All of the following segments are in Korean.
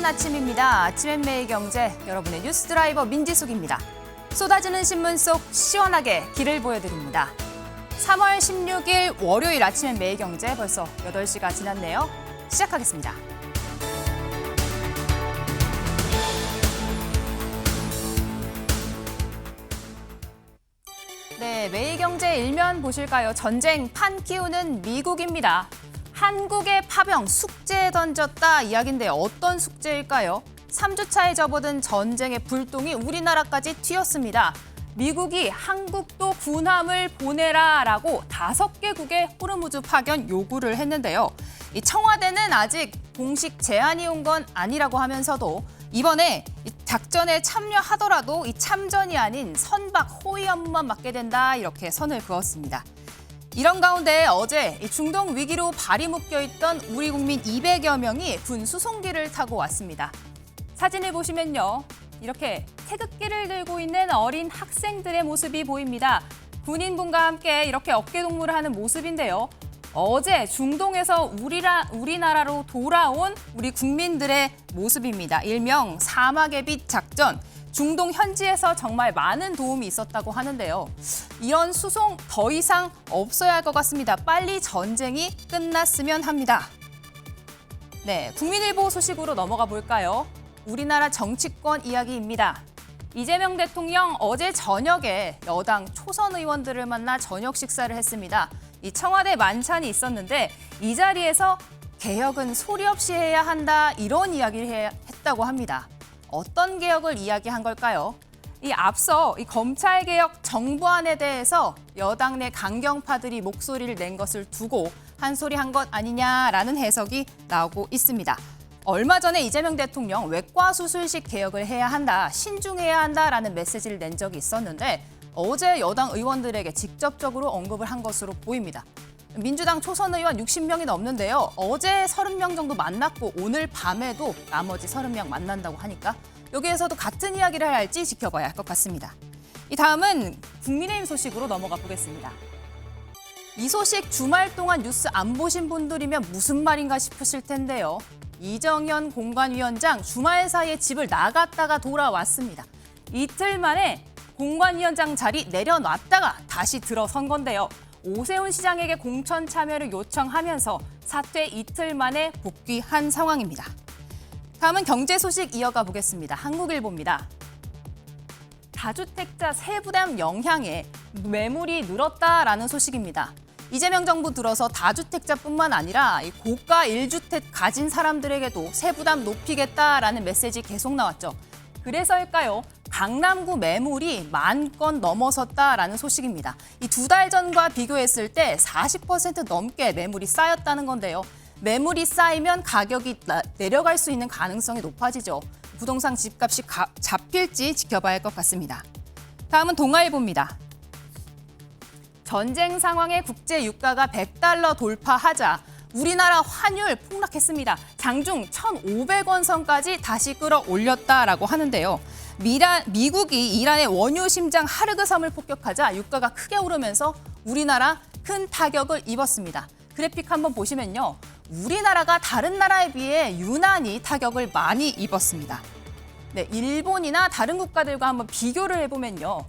좋은 아침입니다. 아침엔 매일 경제, 여러분의 뉴스 드라이버 민지숙입니다. 쏟아지는 신문 속 시원하게 길을 보여드립니다. 3월 16일 월요일 아침엔 매일 경제 벌써 8시가 지났네요. 시작하겠습니다. 네, 매일 경제 일면 보실까요? 전쟁 판 키우는 미국입니다. 한국의 파병 숙제에 던졌다 이야기인데 어떤 숙제일까요? 3주차에 접어든 전쟁의 불똥이 우리나라까지 튀었습니다. 미국이 한국도 군함을 보내라라고 5개국의 호르무즈 파견 요구를 했는데요. 이 청와대는 아직 공식 제안이 온 건 아니라고 하면서도 이번에 작전에 참여하더라도 이 참전이 아닌 선박 호위 업무만 맡게 된다 이렇게 선을 그었습니다. 이런 가운데 어제 중동 위기로 발이 묶여있던 우리 국민 200여 명이 군 수송기를 타고 왔습니다. 사진을 보시면요. 이렇게 태극기를 들고 있는 어린 학생들의 모습이 보입니다. 군인분과 함께 이렇게 어깨동무를 하는 모습인데요. 어제 중동에서 우리나라로 돌아온 우리 국민들의 모습입니다. 일명 사막의 빛 작전. 중동 현지에서 정말 많은 도움이 있었다고 하는데요. 이런 수송 더 이상 없어야 할 것 같습니다. 빨리 전쟁이 끝났으면 합니다. 네, 국민일보 소식으로 넘어가 볼까요? 우리나라 정치권 이야기입니다. 이재명 대통령 어제 저녁에 여당 초선 의원들을 만나 저녁 식사를 했습니다. 이 청와대 만찬이 있었는데 이 자리에서 개혁은 소리 없이 해야 한다 이런 이야기를 했다고 합니다. 어떤 개혁을 이야기한 걸까요? 앞서 검찰개혁 정부안에 대해서 여당 내 강경파들이 목소리를 낸 것을 두고 한 소리 한 것 아니냐라는 해석이 나오고 있습니다. 얼마 전에 이재명 대통령 외과 수술식 개혁을 해야 한다, 신중해야 한다라는 메시지를 낸 적이 있었는데 어제 여당 의원들에게 직접적으로 언급을 한 것으로 보입니다. 민주당 초선 의원 60명이 넘는데요. 어제 30명 정도 만났고 오늘 밤에도 나머지 30명 만난다고 하니까 여기에서도 같은 이야기를 할지 지켜봐야 할 것 같습니다. 이 다음은 국민의힘 소식으로 넘어가 보겠습니다. 이 소식 주말 동안 뉴스 안 보신 분들이면 무슨 말인가 싶으실 텐데요. 이정현 공관위원장 주말 사이에 집을 나갔다가 돌아왔습니다. 이틀 만에 공관위원장 자리 내려놨다가 다시 들어선 건데요. 오세훈 시장에게 공천 참여를 요청하면서 사퇴 이틀 만에 복귀한 상황입니다. 다음은 경제 소식 이어가 보겠습니다. 한국일보입니다. 다주택자 세부담 영향에 매물이 늘었다라는 소식입니다. 이재명 정부 들어서 다주택자뿐만 아니라 고가 1주택 가진 사람들에게도 세부담 높이겠다라는 메시지 계속 나왔죠. 그래서일까요? 강남구 매물이 10,000건 넘어섰다라는 소식입니다. 이 2달 전과 비교했을 때 40% 넘게 매물이 쌓였다는 건데요. 매물이 쌓이면 가격이 내려갈 수 있는 가능성이 높아지죠. 부동산 집값이 잡힐지 지켜봐야 할 것 같습니다. 다음은 동아일보입니다. 전쟁 상황에 국제 유가가 $100 돌파하자 우리나라 환율 폭락했습니다. 장중 1,500원 선까지 다시 끌어올렸다라고 하는데요. 미국이 이란의 원유 심장 하르그섬을 폭격하자 유가가 크게 오르면서 우리나라 큰 타격을 입었습니다. 그래픽 한번 보시면요. 우리나라가 다른 나라에 비해 유난히 타격을 많이 입었습니다. 네, 일본이나 다른 국가들과 한번 비교를 해보면요.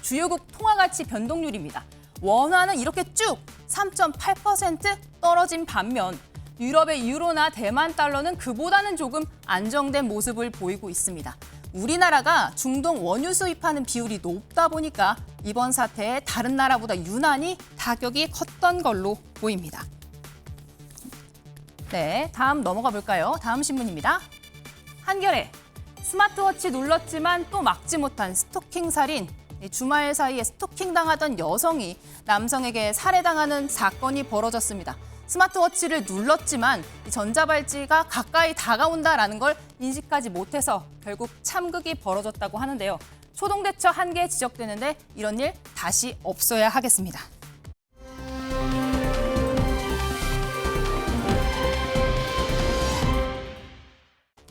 주요국 통화가치 변동률입니다. 원화는 이렇게 쭉 3.8% 떨어진 반면 유럽의 유로나 대만 달러는 그보다는 조금 안정된 모습을 보이고 있습니다. 우리나라가 중동 원유 수입하는 비율이 높다 보니까 이번 사태에 다른 나라보다 유난히 타격이 컸던 걸로 보입니다. 네, 다음 넘어가 볼까요? 다음 신문입니다. 한겨레, 스마트워치 눌렀지만 또 막지 못한 스토킹 살인. 주말 사이에 스토킹 당하던 여성이 남성에게 살해당하는 사건이 벌어졌습니다. 스마트워치를 눌렀지만 전자발찌가 가까이 다가온다라는 걸 인식하지 못해서 결국 참극이 벌어졌다고 하는데요. 초동대처 한계 지적되는데 이런 일 다시 없어야 하겠습니다.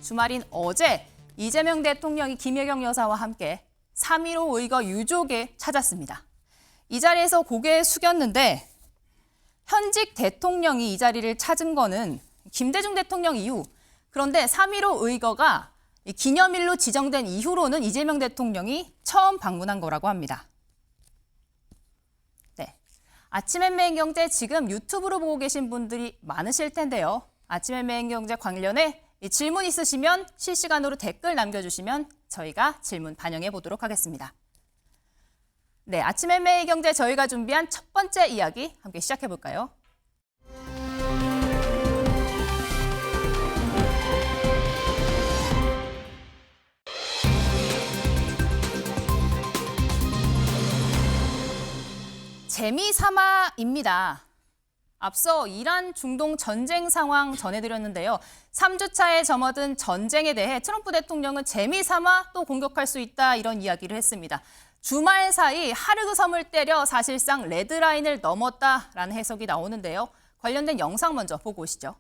주말인 어제 이재명 대통령이 김혜경 여사와 함께 3.15 의거 유족에 찾았습니다. 이 자리에서 고개 숙였는데 현직 대통령이 이 자리를 찾은 거는 김대중 대통령 이후 그런데 3.15 의거가 이 기념일로 지정된 이후로는 이재명 대통령이 처음 방문한 거라고 합니다. 네, 아침에 메인 경제 지금 유튜브로 보고 계신 분들이 많으실 텐데요. 아침에 메인 경제 관련해 질문 있으시면 실시간으로 댓글 남겨주시면 저희가 질문 반영해 보도록 하겠습니다. 네, 아침에 메인 경제 저희가 준비한 첫 번째 이야기 함께 시작해 볼까요? 재미삼아입니다. 앞서 이란 중동 전쟁 상황 전해드렸는데요. 3주차에 접어든 전쟁에 대해 트럼프 대통령은 재미삼아 또 공격할 수 있다 이런 이야기를 했습니다. 주말 사이 하르그 섬을 때려 사실상 레드라인을 넘었다라는 해석이 나오는데요. 관련된 영상 먼저 보고 오시죠.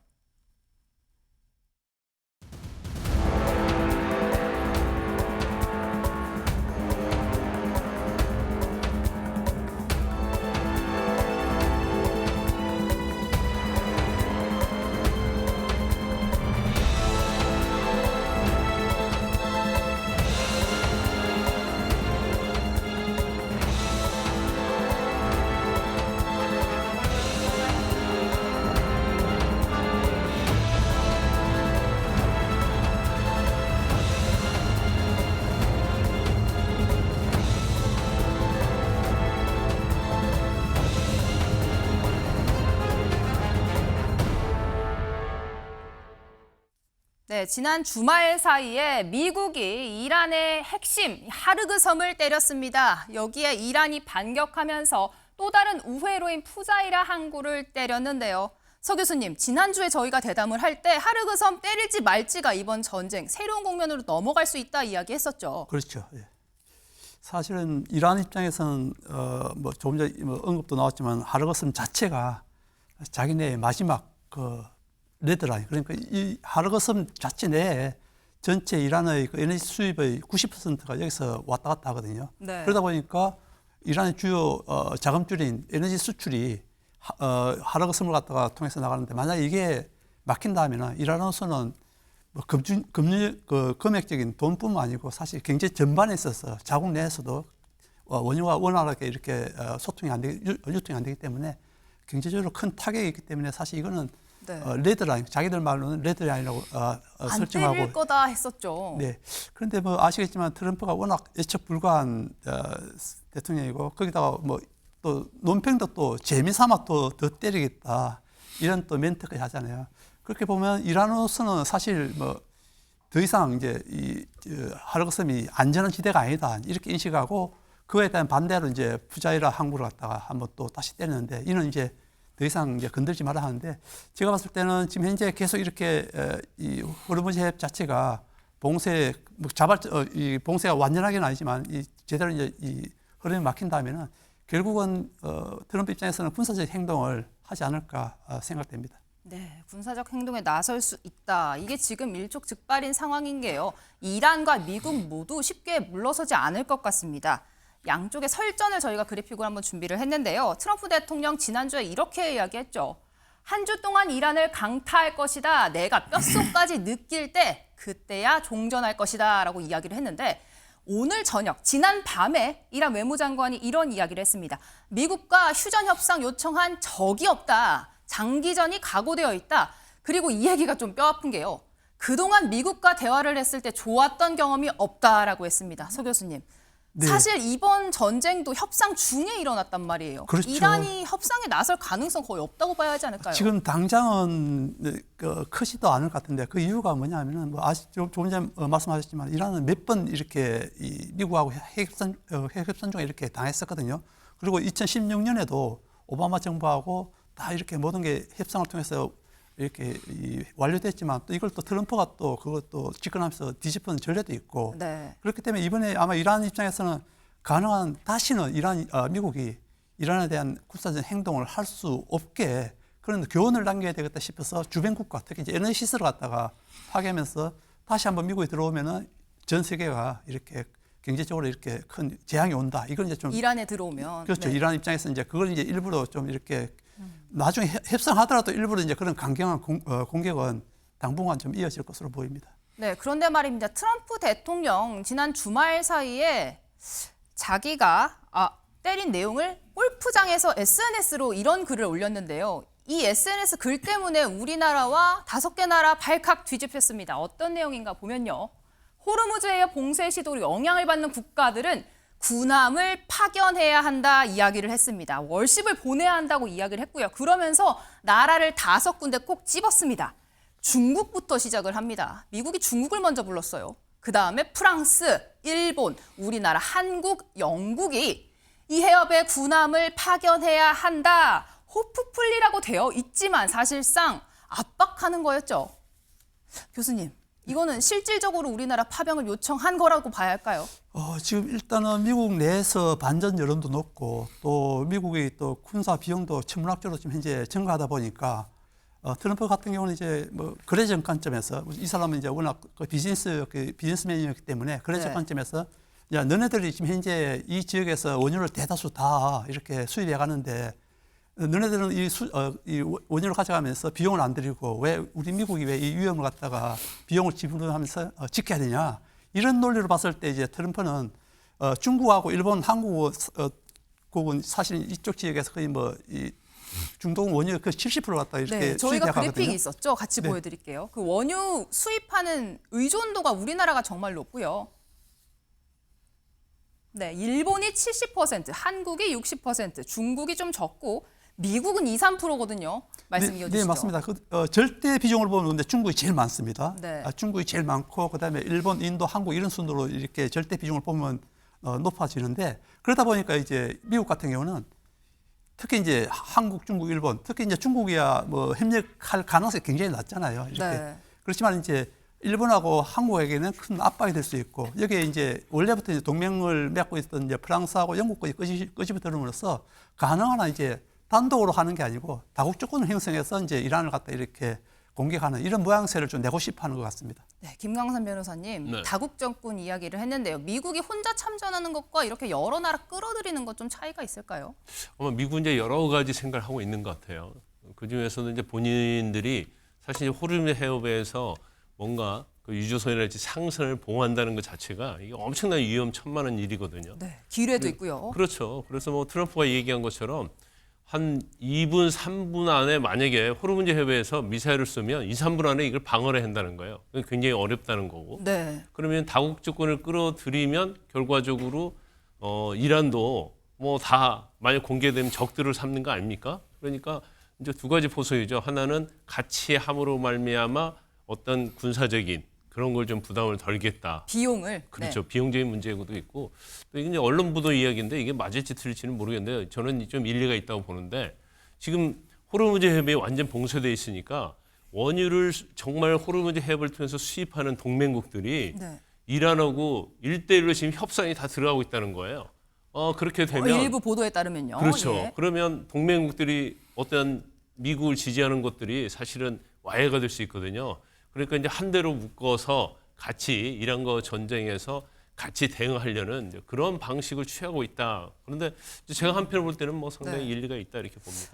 네, 지난 주말 사이에 미국이 이란의 핵심 하르그 섬을 때렸습니다. 여기에 이란이 반격하면서 또 다른 우회로인 푸자이라 항구를 때렸는데요. 서 교수님, 지난주에 저희가 대담을 할 때 하르그 섬 때릴지 말지가 이번 전쟁 새로운 국면으로 넘어갈 수 있다 이야기했었죠. 그렇죠. 예. 사실은 이란 입장에서는 조금 전에 언급도 나왔지만 하르그 섬 자체가 자기네의 마지막 레드라인, 그러니까 이 하르그 섬 자체 내에 전체 이란의 에너지 수입의 90%가 여기서 왔다 갔다 하거든요. 네. 그러다 보니까 이란의 주요 자금줄인 에너지 수출이 하르그 섬을 갖다가 통해서 나가는데 만약에 이게 막힌다면 이란으로서는 금액적인 돈뿐만 아니고 사실 경제 전반에 있어서 자국 내에서도 원유가 원활하게 이렇게 유통이 안 되기 때문에 경제적으로 큰 타격이 있기 때문에 사실 이거는 네. 레드라인, 자기들 말로는 레드라인이라고 설정하고. 안 때릴 거다 했었죠. 네. 그런데 아시겠지만 트럼프가 워낙 예측 불가한 대통령이고 거기다가 또 논평도 또 재미삼아 또 더 때리겠다 이런 또 멘트까지 하잖아요. 그렇게 보면 이란으로서는 사실 더 이상 이제 이 하르그 섬이 안전한 지대가 아니다 이렇게 인식하고 그에 대한 반대로 이제 푸자이라 항구를 갖다가 한번 또 다시 때리는데 이는 이제 더 이상 이제 건들지 말아 하는데 제가 봤을 때는 지금 현재 계속 이렇게 이 호르무즈 해협 자체가 이 봉쇄가 완전하게는 아니지만 이 제대로 이제 이 흐름이 막힌다면은 결국은 트럼프 입장에서는 군사적 행동을 하지 않을까 생각됩니다. 네, 군사적 행동에 나설 수 있다. 이게 지금 일촉즉발인 상황인 게요. 이란과 미국 모두 쉽게 물러서지 않을 것 같습니다. 양쪽의 설전을 저희가 그래픽으로 한번 준비를 했는데요. 트럼프 대통령 지난주에 이렇게 이야기했죠. 한 주 동안 이란을 강타할 것이다. 내가 뼛속까지 느낄 때 그때야 종전할 것이다 라고 이야기를 했는데 오늘 저녁, 지난 밤에 이란 외무장관이 이런 이야기를 했습니다. 미국과 휴전 협상 요청한 적이 없다. 장기전이 각오되어 있다. 그리고 이 얘기가 좀 뼈아픈 게요. 그동안 미국과 대화를 했을 때 좋았던 경험이 없다라고 했습니다. 서 교수님. 네. 사실 이번 전쟁도 협상 중에 일어났단 말이에요. 그렇죠. 이란이 협상에 나설 가능성 거의 없다고 봐야 하지 않을까요? 지금 당장은 크지도 않을 것 같은데 그 이유가 뭐냐면은 조금 전에 말씀하셨지만 이란은 몇 번 이렇게 미국하고 핵협상 중에 이렇게 당했었거든요. 그리고 2016년에도 오바마 정부하고 다 이렇게 모든 게 협상을 통해서 이렇게 완료됐지만 또 이걸 또 트럼프가 또 그것도 집권하면서 뒤집은 전례도 있고 네. 그렇기 때문에 이번에 아마 이란 입장에서는 가능한 다시는 미국이 이란에 대한 군사적 행동을 할 수 없게 그런 교훈을 남겨야 되겠다 싶어서 주변국가 특히 이제 에너지 시설을 갖다가 파괴하면서 다시 한번 미국이 들어오면은 전 세계가 이렇게 경제적으로 이렇게 큰 재앙이 온다. 이건 이제 좀 이란에 들어오면 그렇죠. 네. 이란 입장에서 이제 그걸 이제 일부러 좀 이렇게 나중에 협상하더라도 일부러 이제 그런 강경한 공격은 당분간 좀 이어질 것으로 보입니다. 네, 그런데 말입니다. 트럼프 대통령 지난 주말 사이에 자기가 때린 내용을 골프장에서 SNS로 이런 글을 올렸는데요. 이 SNS 글 때문에 우리나라와 5개 나라 발칵 뒤집혔습니다. 어떤 내용인가 보면요. 호르무즈 해협 봉쇄 시도로 영향을 받는 국가들은 군함을 파견해야 한다 이야기를 했습니다. 월십을 보내야 한다고 이야기를 했고요. 그러면서 나라를 5군데 꼭 집었습니다. 중국부터 시작을 합니다. 미국이 중국을 먼저 불렀어요. 그 다음에 프랑스, 일본, 우리나라, 한국, 영국이 이 해협에 군함을 파견해야 한다. 호프풀리라고 되어 있지만 사실상 압박하는 거였죠. 교수님, 이거는 실질적으로 우리나라 파병을 요청한 거라고 봐야 할까요? 지금 일단은 미국 내에서 반전 여론도 높고 또 미국의 또 군사 비용도 천문학적으로 지금 현재 증가하다 보니까 트럼프 같은 경우는 이제 뭐 거래적 관점에서 이 사람은 이제 워낙 비즈니스맨이었기 때문에 거래적 네. 관점에서 야, 너네들이 지금 현재 이 지역에서 원유를 대다수 다 이렇게 수입해 가는데 너네들은 이 원유를 가져가면서 비용을 안 들이고 왜 우리 미국이 왜 이 위험을 갖다가 비용을 지불하면서 지켜야 되냐 이런 논리로 봤을 때 이제 트럼프는 중국하고 일본, 한국은 사실 이쪽 지역에서 거의 뭐 이 중동 원유 그 70% 갖다 이렇게 네, 저희가 수입해가거든요. 그래픽이 있었죠. 같이 네. 보여드릴게요. 그 원유 수입하는 의존도가 우리나라가 정말 높고요. 네, 일본이 70%, 한국이 60%, 중국이 좀 적고 미국은 2~3%거든요. 말씀 이어주시죠. 네, 맞습니다. 절대 비중을 보면 근데 중국이 제일 많습니다. 네. 중국이 제일 많고 그다음에 일본, 인도, 한국 이런 순으로 이렇게 절대 비중을 보면 높아지는데 그러다 보니까 이제 미국 같은 경우는 특히 이제 한국, 중국, 일본, 특히 이제 중국이야 뭐 협력할 가능성이 굉장히 낮잖아요. 이렇게. 네. 그렇지만 이제 일본하고 한국에게는 큰 압박이 될 수 있고 여기에 이제 원래부터 이제 동맹을 맺고 있던 이제 프랑스하고 영국까지 끄집어들음으로써 가능한 한 이제 단독으로 하는 게 아니고 다국 조건을 형성해서 이제 이란을 갖다 이렇게 공격하는 이런 모양새를 좀 내고 싶어 하는 것 같습니다. 네, 김광산 변호사님, 네. 다국 정권 이야기를 했는데요. 미국이 혼자 참전하는 것과 이렇게 여러 나라 끌어들이는 것 좀 차이가 있을까요? 아마 미국은 이제 여러 가지 생각을 하고 있는 것 같아요. 그 중에서는 이제 본인들이 사실 호르무즈 해협에서 뭔가 그 유조선이랄지 상선을 보호한다는 것 자체가 이게 엄청난 위험천만한 일이거든요. 네, 기뢰도 있고요. 그렇죠. 그래서 뭐 트럼프가 얘기한 것처럼 한 2분, 3분 안에 만약에 호르무즈 해협에서 미사일을 쏘면 2, 3분 안에 이걸 방어를 한다는 거예요. 굉장히 어렵다는 거고. 네, 그러면 다국 조건을 끌어들이면 결과적으로 이란도 뭐 다 만약 공개되면 적들을 삼는 거 아닙니까? 그러니까 이제 두 가지 포석이죠. 하나는 같이 함으로 말미암아 어떤 군사적인 그런 걸 좀 부담을 덜겠다. 비용을. 그렇죠. 네. 비용적인 문제도 있고 또 이게 이제 언론 보도 이야기인데 이게 맞을지 틀릴지는 모르겠는데 저는 좀 일리가 있다고 보는데 지금 호르무즈 해협이 완전 봉쇄돼 있으니까 원유를 정말 호르무즈 해협을 통해서 수입하는 동맹국들이 네. 이란하고 1대1로 지금 협상이 다 들어가고 있다는 거예요. 그렇게 되면 일부 보도에 따르면요. 그렇죠. 예. 그러면 동맹국들이 어떤 미국을 지지하는 것들이 사실은 와해가 될 수 있거든요. 그러니까 이제 한 대로 묶어서 같이 이란과 전쟁에서 같이 대응하려는 이제 그런 방식을 취하고 있다. 그런데 제가 한편으로 볼 때는 뭐 상당히 네. 일리가 있다 이렇게 봅니다.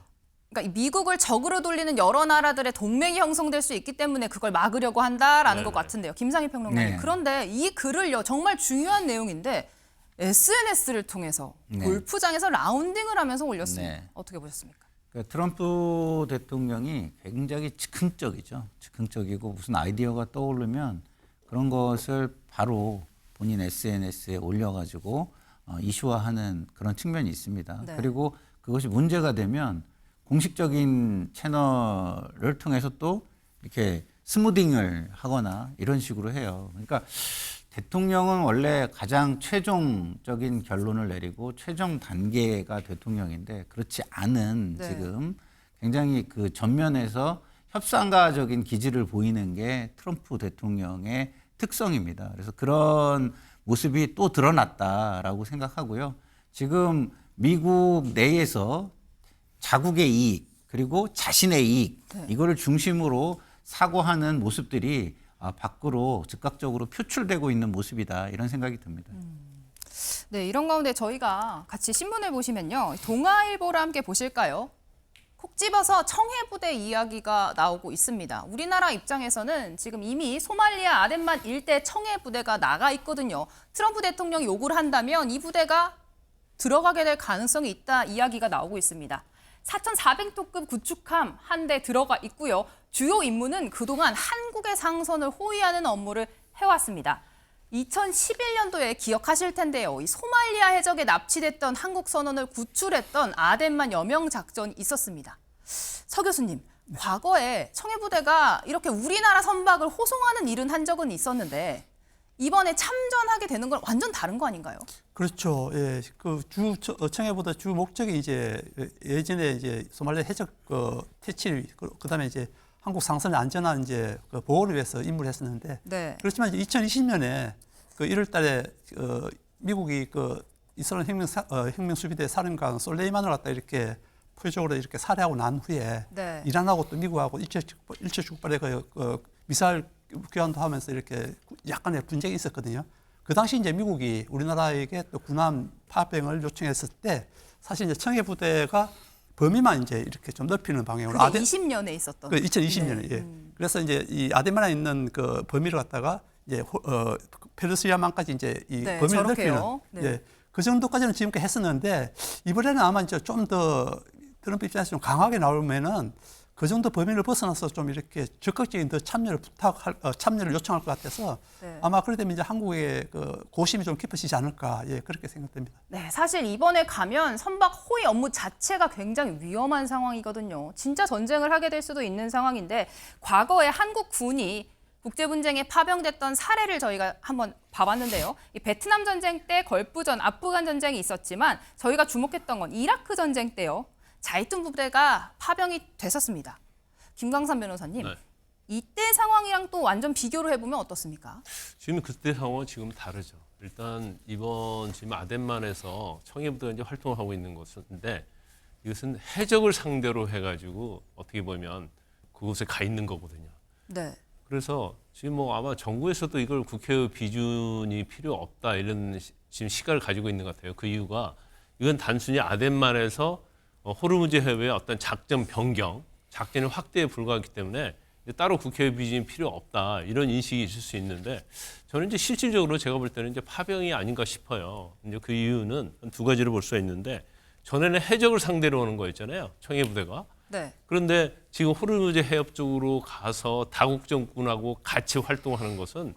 그러니까 미국을 적으로 돌리는 여러 나라들의 동맹이 형성될 수 있기 때문에 그걸 막으려고 한다라는 것 네네. 같은데요. 김상희 평론가님. 네. 그런데 이 글을요, 정말 중요한 내용인데 SNS를 통해서 네. 골프장에서 라운딩을 하면서 올렸습니다. 네. 어떻게 보셨습니까? 그러니까 트럼프 대통령이 굉장히 즉흥적이죠. 즉흥적이고 무슨 아이디어가 떠오르면 그런 것을 바로 본인 SNS에 올려가지고 이슈화하는 그런 측면이 있습니다. 네. 그리고 그것이 문제가 되면 공식적인 채널을 통해서 또 이렇게 스무딩을 하거나 이런 식으로 해요. 그러니까 대통령은 원래 가장 최종적인 결론을 내리고 최종 단계가 대통령인데 그렇지 않은 네. 지금 굉장히 그 전면에서 협상가적인 기질을 보이는 게 트럼프 대통령의 특성입니다. 그래서 그런 모습이 또 드러났다라고 생각하고요. 지금 미국 내에서 자국의 이익 그리고 자신의 이익 네. 이거를 중심으로 사고하는 모습들이 밖으로 즉각적으로 표출되고 있는 모습이다 이런 생각이 듭니다. 네, 이런 가운데 저희가 같이 신문을 보시면요. 동아일보를 함께 보실까요? 콕 집어서 청해부대 이야기가 나오고 있습니다. 우리나라 입장에서는 지금 이미 소말리아 아덴만 일대 청해부대가 나가 있거든요. 트럼프 대통령이 요구를 한다면 이 부대가 들어가게 될 가능성이 있다 이야기가 나오고 있습니다. 4,400톤급 구축함 한 대 들어가 있고요. 주요 임무는 그동안 한국의 상선을 호위하는 업무를 해왔습니다. 2011년도에 기억하실 텐데요. 이 소말리아 해적에 납치됐던 한국 선원을 구출했던 아덴만 여명 작전이 있었습니다. 서 교수님, 과거에 청해부대가 이렇게 우리나라 선박을 호송하는 일은 한 적은 있었는데 이번에 참전하게 되는 건 완전 다른 거 아닌가요? 그렇죠. 예, 청해보다 주 목적이 이제 예전에 이제 소말리아 해적 퇴치, 그다음에 이제 한국 상선의 안전한 이제 보호를 위해서 임무를 했었는데, 네. 그렇지만 이제 2020년에 1월달에 미국이 이스라엘 혁명 수비대 사령관 솔레이만을 갖다 이렇게 표적으로 이렇게 살해하고 난 후에 네. 이란하고 또 미국하고 일체축발의 미사일 교환도 하면서 이렇게 약간의 분쟁이 있었거든요. 그 당시 이제 미국이 우리나라에게 또 군함 파병을 요청했을 때 사실 이제 청해부대가 범위만 이제 이렇게 좀 넓히는 방향으로. 그게 20년에 있었던. 2020년에. 네. 예. 그래서 이제 이 아덴만에 있는 그 범위를 갖다가 이제 페르시아만까지 이제 이 네, 범위를 저렇게요. 넓히는. 네. 예. 그 정도까지는 지금까지 했었는데 이번에는 아마 이제 좀 더 트럼프 입장에서 좀 강하게 나오면은 그 정도 범위를 벗어나서 좀 이렇게 적극적인 더 참여를 요청할 것 같아서 네. 아마 그래 되면 이제 한국의 고심이 좀 깊어지지 않을까, 예, 그렇게 생각됩니다. 네, 사실 이번에 가면 선박 호위 업무 자체가 굉장히 위험한 상황이거든요. 진짜 전쟁을 하게 될 수도 있는 상황인데 과거에 한국 군이 국제분쟁에 파병됐던 사례를 저희가 한번 봐봤는데요. 이 베트남 전쟁 때 걸프전, 아프간 전쟁이 있었지만 저희가 주목했던 건 이라크 전쟁 때요. 자이툰 부대가 파병이 됐었습니다. 김광산 변호사님, 네. 이때 상황이랑 또 완전 비교를 해보면 어떻습니까? 지금 그때 상황은 지금 다르죠. 일단 이번 지금 아덴만에서 청해부대가 이제 활동을 하고 있는 곳인데 이것은 해적을 상대로 해가지고 어떻게 보면 그곳에 가 있는 거거든요. 네. 그래서 지금 뭐 아마 정부에서도 이걸 국회의 비준이 필요 없다 이런 지금 시각을 가지고 있는 것 같아요. 그 이유가 이건 단순히 아덴만에서 호르무즈 해외의 어떤 작전 변경, 작전의 확대에 불과하기 때문에 따로 국회의 비준이 필요 없다 이런 인식이 있을 수 있는데 저는 이제 실질적으로 제가 볼 때는 이제 파병이 아닌가 싶어요. 이제 그 이유는 두 가지로 볼 수가 있는데 전에는 해적을 상대로 오는 거였잖아요. 청해부대가. 네. 그런데 지금 호르무즈 해협 쪽으로 가서 다국정군하고 같이 활동하는 것은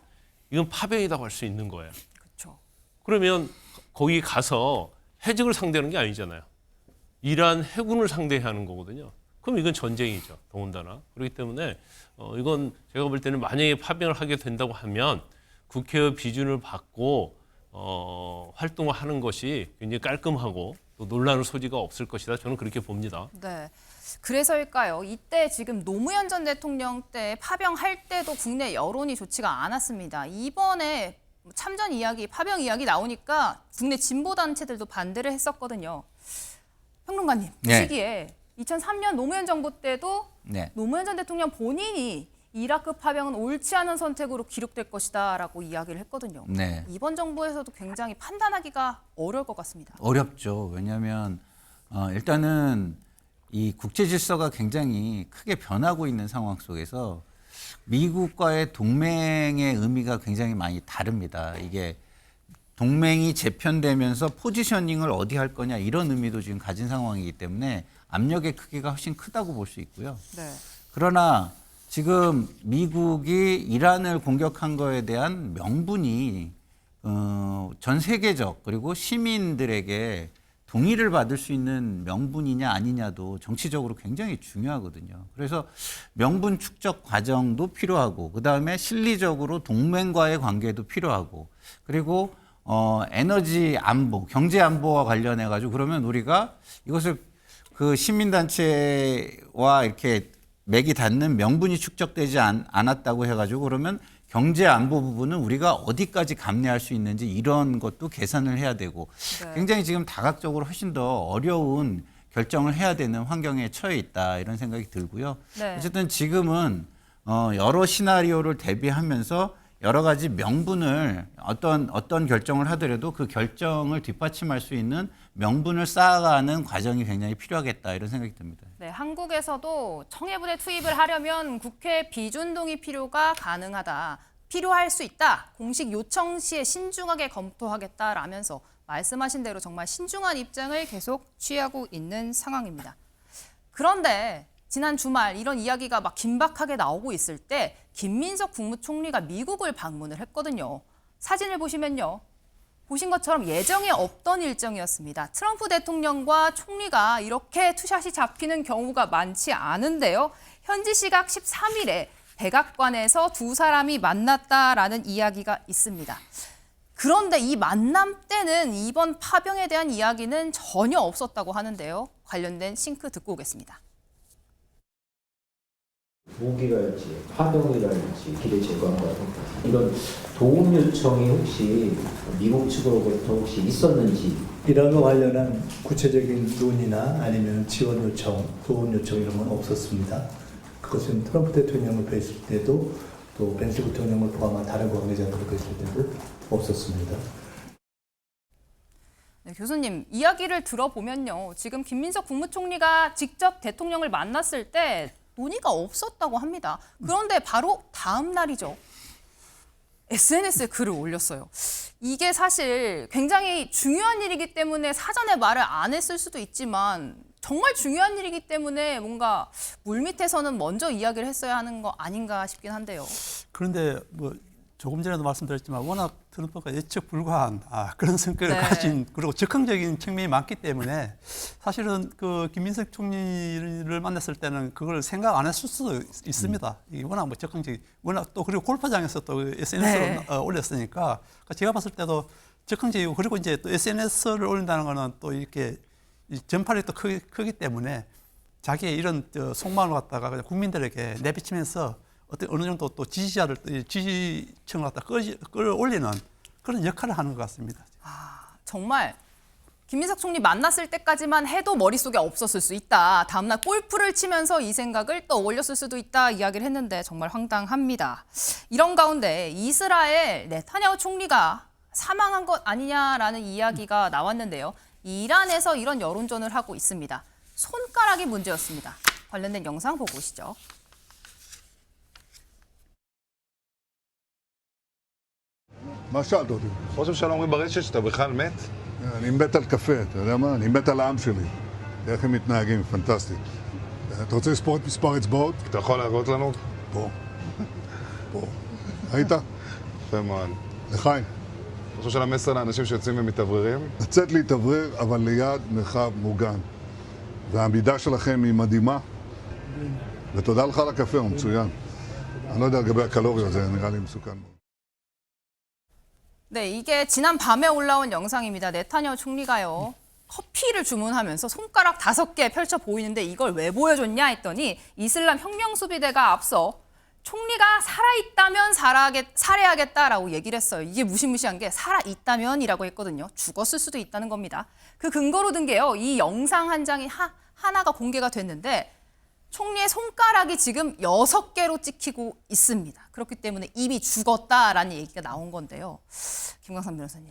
이건 파병이라고 할 수 있는 거예요. 그렇죠. 그러면 거기 가서 해적을 상대하는 게 아니잖아요. 이란 해군을 상대하는 거거든요. 그럼 이건 전쟁이죠. 더군다나. 그렇기 때문에 이건 제가 볼 때는 만약에 파병을 하게 된다고 하면 국회의 비준을 받고 활동을 하는 것이 굉장히 깔끔하고 또 논란의 소지가 없을 것이다. 저는 그렇게 봅니다. 네. 그래서일까요? 이때 지금 노무현 전 대통령 때 파병할 때도 국내 여론이 좋지가 않았습니다. 이번에 참전 이야기, 파병 이야기 나오니까 국내 진보 단체들도 반대를 했었거든요. 평론가님, 그 네. 시기에 2003년 노무현 정부 때도 네. 노무현 전 대통령 본인이 이라크 파병은 옳지 않은 선택으로 기록될 것이다라고 이야기를 했거든요. 네. 이번 정부에서도 굉장히 판단하기가 어려울 것 같습니다. 어렵죠. 왜냐하면 일단은 이 국제 질서가 굉장히 크게 변하고 있는 상황 속에서 미국과의 동맹의 의미가 굉장히 많이 다릅니다. 이게 동맹이 재편되면서 포지셔닝을 어디 할 거냐 이런 의미도 지금 가진 상황이기 때문에 압력의 크기가 훨씬 크다고 볼 수 있고요. 네. 그러나 지금 미국이 이란을 공격한 거에 대한 명분이 전 세계적 그리고 시민들에게 동의를 받을 수 있는 명분이냐 아니냐도 정치적으로 굉장히 중요하거든요. 그래서 명분 축적 과정도 필요하고 그다음에 실리적으로 동맹과의 관계도 필요하고 그리고 에너지 안보, 경제 안보와 관련해 가지고 그러면 우리가 이것을 그 시민단체와 이렇게 맥이 닿는 명분이 축적되지 않았다고 해가지고 그러면 경제 안보 부분은 우리가 어디까지 감내할 수 있는지 이런 것도 계산을 해야 되고 네. 굉장히 지금 다각적으로 훨씬 더 어려운 결정을 해야 되는 환경에 처해 있다 이런 생각이 들고요. 네. 어쨌든 지금은 여러 시나리오를 대비하면서 여러 가지 명분을 어떤 결정을 하더라도 그 결정을 뒷받침할 수 있는 명분을 쌓아가는 과정이 굉장히 필요하겠다 이런 생각이 듭니다. 네, 한국에서도 청해부대 투입을 하려면 국회 비준동의 필요가 필요할 수 있다. 공식 요청 시에 신중하게 검토하겠다라면서 말씀하신 대로 정말 신중한 입장을 계속 취하고 있는 상황입니다. 그런데 지난 주말 이런 이야기가 막 긴박하게 나오고 있을 때 김민석 국무총리가 미국을 방문을 했거든요. 사진을 보시면요. 보신 것처럼 예정에 없던 일정이었습니다. 트럼프 대통령과 총리가 이렇게 투샷이 잡히는 경우가 많지 않은데요. 현지 시각 13일에 백악관에서 두 사람이 만났다라는 이야기가 있습니다. 그런데 이 만남 때는 이번 파병에 대한 이야기는 전혀 없었다고 하는데요. 관련된 싱크 듣고 오겠습니다. 무기랄지 파병이랄지 기대 제거한 거라든가 이런 도움 요청이 혹시 미국 측으로부터 혹시 있었는지 이란과 관련한 구체적인 논의나 아니면 지원 요청, 도움 요청 이런 건 없었습니다. 그것은 트럼프 대통령을 뵀을 때도 또 벤스 대통령을 포함한 다른 관계자들을 뵀을 때도 없었습니다. 네, 교수님, 이야기를 들어보면요. 지금 김민석 국무총리가 직접 대통령을 만났을 때 논의가 없었다고 합니다. 그런데 바로 다음 날이죠. SNS에 글을 올렸어요. 이게 사실 굉장히 중요한 일이기 때문에 사전에 말을 안 했을 수도 있지만 정말 중요한 일이기 때문에 뭔가 물밑에서는 먼저 이야기를 했어야 하는 거 아닌가 싶긴 한데요. 그런데 뭐 조금 전에도 말씀드렸지만 워낙 트럼프가 예측 불가한 그런 성격을 네. 가진 그리고 적극적인 측면이 많기 때문에 사실은 그 김민석 총리를 만났을 때는 그걸 생각 안 했을 수도 있습니다. 이게 워낙 뭐 적극적인 워낙 또 그리고 골프장에서 또 SNS로 네. 올렸으니까 제가 봤을 때도 적극적이고 그리고 이제 또 SNS를 올린다는 거는 또 이렇게 전파력이 또 크기 때문에 자기의 이런 속마음을 갖다가 그냥 국민들에게 내비치면서 어느 정도 또 지지층을 갖다 끌어올리는 그런 역할을 하는 것 같습니다. 정말 김민석 총리 만났을 때까지만 해도 머릿속에 없었을 수 있다. 다음날 골프를 치면서 이 생각을 떠올렸을 수도 있다 이야기를 했는데 정말 황당합니다. 이런 가운데 이스라엘 네타냐후 총리가 사망한 것 아니냐라는 이야기가 나왔는데요. 이란에서 이런 여론전을 하고 있습니다. 손가락이 문제였습니다. 관련된 영상 보고 오시죠. מה שאלת אותי? ראש הממשלה אומרים ברשת שאתה בכלל מת? אני מת על קפה, אתה יודע מה? אני מת על העם שלי. איך הם מתנהגים, פנטסטי. אתה רוצה לספור את מספר אצבעות? אתה יכול להראות לנו? פה. פה. ראית? יפה מאוד. לחיים. ראש הממשלה מסר לאנשים שיוצאים ומתאווררים? לצאת להתאוורר, אבל ליד מרחב מוגן. והעמידה שלכם היא מדהימה. ותודה לך על הקפה, הוא מצוין. אני לא יודע לגבי הקלוריות, זה נראה לי מסוכן מאוד. 네, 이게 지난 밤에 올라온 영상입니다. 네타냐후 총리가요. 커피를 주문하면서 손가락 5개 펼쳐 보이는데 이걸 왜 보여줬냐 했더니 이슬람 혁명수비대가 앞서 총리가 살아있다면 살해하겠다라고 얘기를 했어요. 이게 무시무시한 게 살아있다면이라고 했거든요. 죽었을 수도 있다는 겁니다. 그 근거로 든 게요. 이 영상 한 장이 하나가 공개가 됐는데 총리의 손가락이 지금 6개로 찍히고 있습니다. 그렇기 때문에 이미 죽었다라는 얘기가 나온 건데요. 김광삼 변호사님.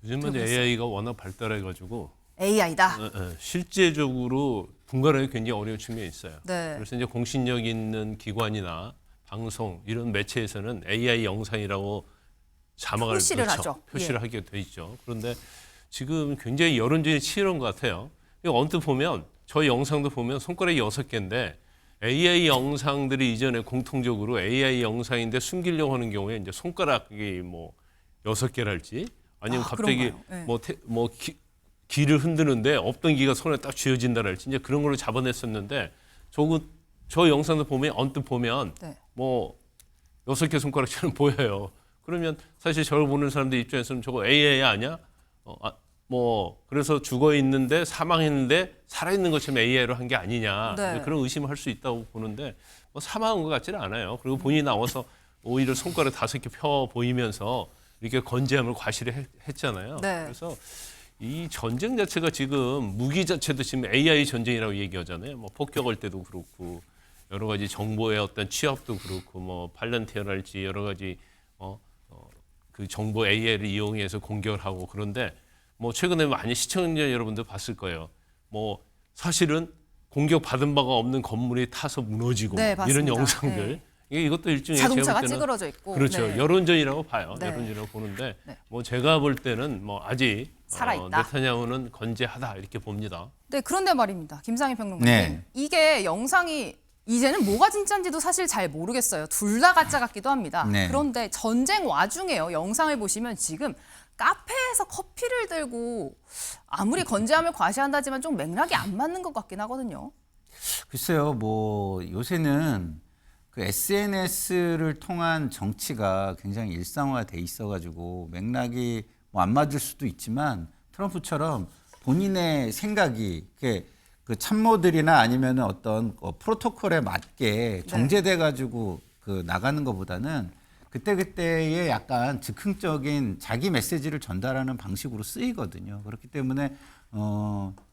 요즘은 AI가 워낙 발달해가지고 AI다. 실제적으로 분간하기 굉장히 어려운 측면이 있어요. 네. 그래서 이제 공신력 있는 기관이나 방송 이런 매체에서는 AI 영상이라고 자막을 표시를 하죠. 표시를 예. 하게 돼 있죠. 그런데 지금 굉장히 여론전이 치열한 것 같아요. 언뜻 보면 저희 영상도 보면 손가락이 6개인데 AI 영상들이 이전에 공통적으로 AI 영상인데 숨기려고 하는 경우에 이제 손가락이 뭐 6개랄지 아니면 갑자기 그런가요? 네. 기를 흔드는데 없던 기가 손에 딱 쥐어진다랄지 이제 그런 걸로 잡아냈었는데 저 영상도 보면 언뜻 보면 네. 뭐 6개 손가락처럼 보여요. 그러면 사실 저를 보는 사람들 입장에서는 저거 AI 아니야? 그래서 죽어 있는데 사망했는데 살아있는 것처럼 AI로 한 게 아니냐 네. 그런 의심을 할 수 있다고 보는데 사망한 것 같지는 않아요. 그리고 본인이 나와서 오히려 손가락 5개 펴 보이면서 이렇게 건재함을 과시했잖아요. 네. 그래서 이 전쟁 자체가 지금 무기 자체도 지금 AI 전쟁이라고 얘기하잖아요. 뭐 폭격할 때도 그렇고 여러 가지 정보의 어떤 취합도 그렇고 뭐 팔런티어랄지 여러 가지 그 정보 AI를 이용해서 공격을 하고 그런데 뭐 최근에 많이 시청자 여러분들 봤을 거예요. 뭐 사실은 공격 받은 바가 없는 건물이 타서 무너지고 네, 이런 봤습니다. 영상들 이것도 일종의 자동차가 제가 볼 때는 찌그러져 있고. 그렇죠. 네. 여론전이라고 봐요. 네. 여론전이라고 보는데 네. 뭐 제가 볼 때는 뭐 아직 살아있다. 네타냐후는 건재하다 이렇게 봅니다. 네, 그런데 말입니다. 김상희 평론가님. 네. 이게 영상이 이제는 뭐가 진짜인지도 사실 잘 모르겠어요. 둘 다 가짜 같기도 합니다. 네. 그런데 전쟁 와중에요. 영상을 보시면 지금 카페에서 커피를 들고 아무리 건재함을 과시한다지만 좀 맥락이 안 맞는 것 같긴 하거든요. 글쎄요, 뭐 요새는 그 SNS를 통한 정치가 굉장히 일상화돼 있어가지고 맥락이 뭐 안 맞을 수도 있지만 트럼프처럼 본인의 생각이 그 참모들이나 아니면 어떤 프로토콜에 맞게 정제돼가지고 그 나가는 것보다는 그때그때의 약간 즉흥적인 자기 메시지를 전달하는 방식으로 쓰이거든요. 그렇기 때문에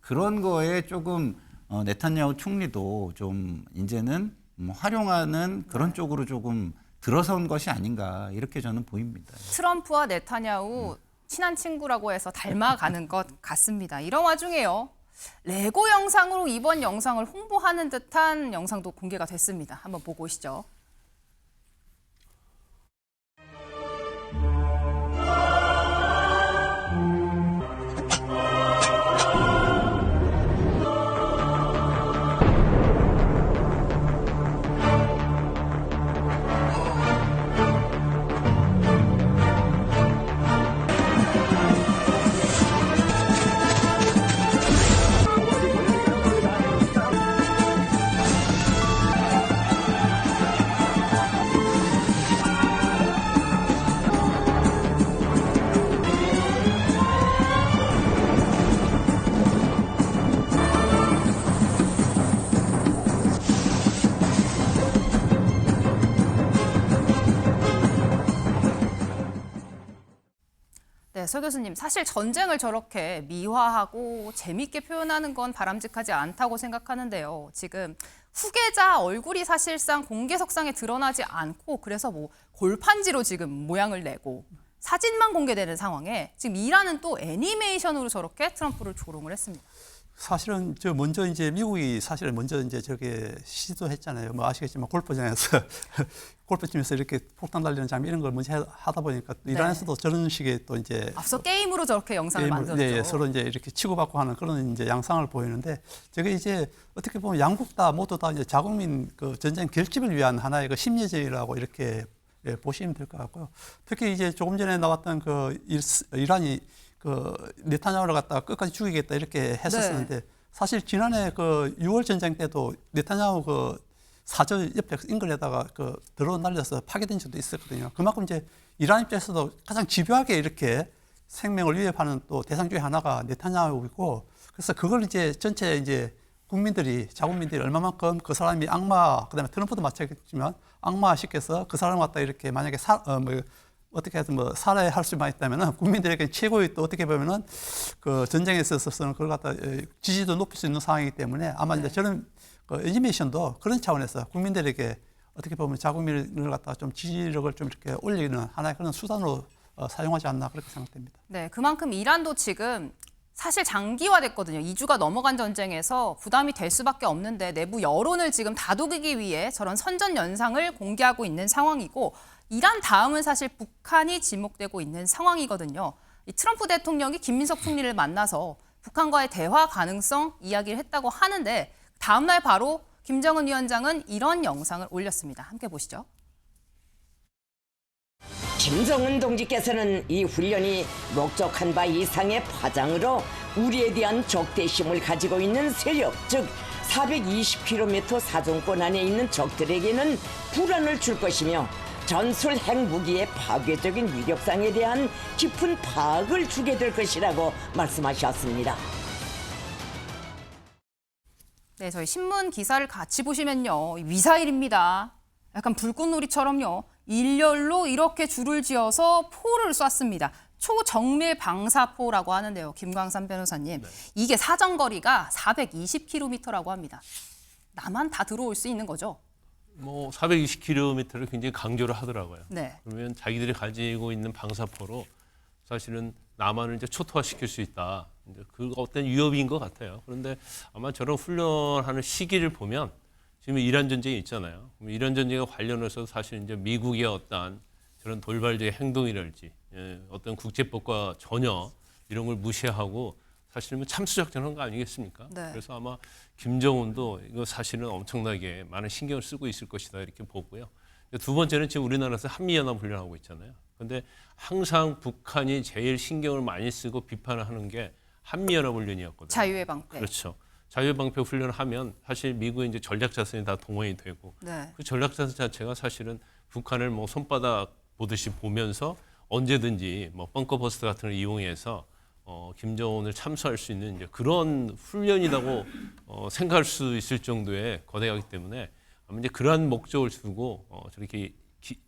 그런 거에 조금 네타냐후 총리도 좀 이제는 활용하는 그런 쪽으로 조금 들어선 것이 아닌가 이렇게 저는 보입니다. 트럼프와 네타냐후 친한 친구라고 해서 닮아가는 것 같습니다. 이런 와중에요. 레고 영상으로 이번 영상을 홍보하는 듯한 영상도 공개가 됐습니다. 한번 보고 오시죠. 네, 서 교수님, 사실 전쟁을 저렇게 미화하고 재밌게 표현하는 건 바람직하지 않다고 생각하는데요. 지금 후계자 얼굴이 사실상 공개석상에 드러나지 않고 그래서 뭐 골판지로 지금 모양을 내고 사진만 공개되는 상황에 지금 이란은 또 애니메이션으로 저렇게 트럼프를 조롱을 했습니다. 사실은 저 먼저 이제 미국이 사실은 먼저 이제 저게 시도했잖아요. 뭐 아시겠지만 골프장에서 골프팀에서 이렇게 폭탄 달리는 장면 이런 걸 먼저 하다 보니까 또 이란에서도 저런 식의 또 이제 앞서 게임으로 저렇게 영상을 만들었죠. 네, 서로 이제 이렇게 치고받고 하는 그런 이제 양상을 보이는데 저게 이제 어떻게 보면 양국 다 모두 다 이제 자국민 그 전쟁 결집을 위한 하나의 그 심리전이라고 이렇게 보시면 될 것 같고요. 특히 이제 조금 전에 나왔던 그 이란이 그 네타냐후를 갖다가 끝까지 죽이겠다 이렇게 했었는데 사실 지난해 그 6월 전쟁 때도 네타냐후 그 사저 옆에 인근에다가 그 드론 날려서 파괴된 적도 있었거든요. 그만큼 이제 이란 입장에서도 가장 집요하게 이렇게 생명을 위협하는 또 대상 중에 하나가 네타냐후이고 그래서 그걸 이제 전체 이제 국민들이 자국민들이 얼마만큼 그 사람이 악마 그다음에 트럼프도 마찬가지지만 악마시켜서 그 사람 갖다 이렇게 만약에 어떻게 해서 뭐 살해할 수만 있다면은 국민들에게 최고의 또 어떻게 보면은 그 전쟁에 있어서는 그걸 갖다 지지도 높일 수 있는 상황이기 때문에 아마 이제 저런 그 애니메이션도 그런 차원에서 국민들에게 어떻게 보면 자국민을 갖다가 좀 지지력을 좀 이렇게 올리는 하나의 그런 수단으로 사용하지 않나 그렇게 생각됩니다. 네, 그만큼 이란도 지금 사실 장기화됐거든요. 2주가 넘어간 전쟁에서 부담이 될 수밖에 없는데 내부 여론을 지금 다독이기 위해 저런 선전 연상을 공개하고 있는 상황이고 이란 다음은 사실 북한이 지목되고 있는 상황이거든요. 이 트럼프 대통령이 김민석 총리를 만나서 북한과의 대화 가능성 이야기를 했다고 하는데 다음 날 바로 김정은 위원장은 이런 영상을 올렸습니다. 함께 보시죠. 김정은 동지께서는 이 훈련이 목적한 바 이상의 파장으로 우리에 대한 적대심을 가지고 있는 세력, 즉 420km 사정권 안에 있는 적들에게는 불안을 줄 것이며 전술 핵무기의 파괴적인 위력상에 대한 깊은 파악을 주게 될 것이라고 말씀하셨습니다. 네, 저희 신문 기사를 같이 보시면요. 미사일입니다. 약간 불꽃놀이처럼요. 일렬로 이렇게 줄을 지어서 포를 쐈습니다. 초정밀 방사포라고 하는데요. 김광삼 변호사님. 이게 사정거리가 420km라고 합니다. 나만 다 들어올 수 있는 거죠? 뭐 420km를 굉장히 강조를 하더라고요. 네. 그러면 자기들이 가지고 있는 방사포로 사실은 남한을 이제 초토화시킬 수 있다. 이제 그 어떤 위협인 것 같아요. 그런데 아마 저런 훈련하는 시기를 보면 지금 이란 전쟁이 있잖아요. 그럼 이란 전쟁과 관련해서 사실 이제 미국의 어떠한 저런 돌발적인 행동이랄지 어떤 국제법과 전혀 이런 걸 무시하고 사실은 참수작전한 거 아니겠습니까? 네. 그래서 아마 김정은도 이거 사실은 엄청나게 많은 신경을 쓰고 있을 것이다 이렇게 보고요. 두 번째는 지금 우리나라에서 한미연합 훈련하고 있잖아요. 그런데 항상 북한이 제일 신경을 많이 쓰고 비판을 하는 게 한미연합 훈련이었거든요. 자유의 방패. 그렇죠. 자유의 방패 훈련을 하면 사실 미국의 이제 전략자산이 다 동원이 되고 네. 그 전략자산 자체가 사실은 북한을 뭐 손바닥 보듯이 보면서 언제든지 뭐 벙커버스터 같은 걸 이용해서 김정은을 참수할 수 있는 이제 그런 훈련이라고 생각할 수 있을 정도의 거대하기 때문에 아마 이제 그러한 목적을 두고 저렇게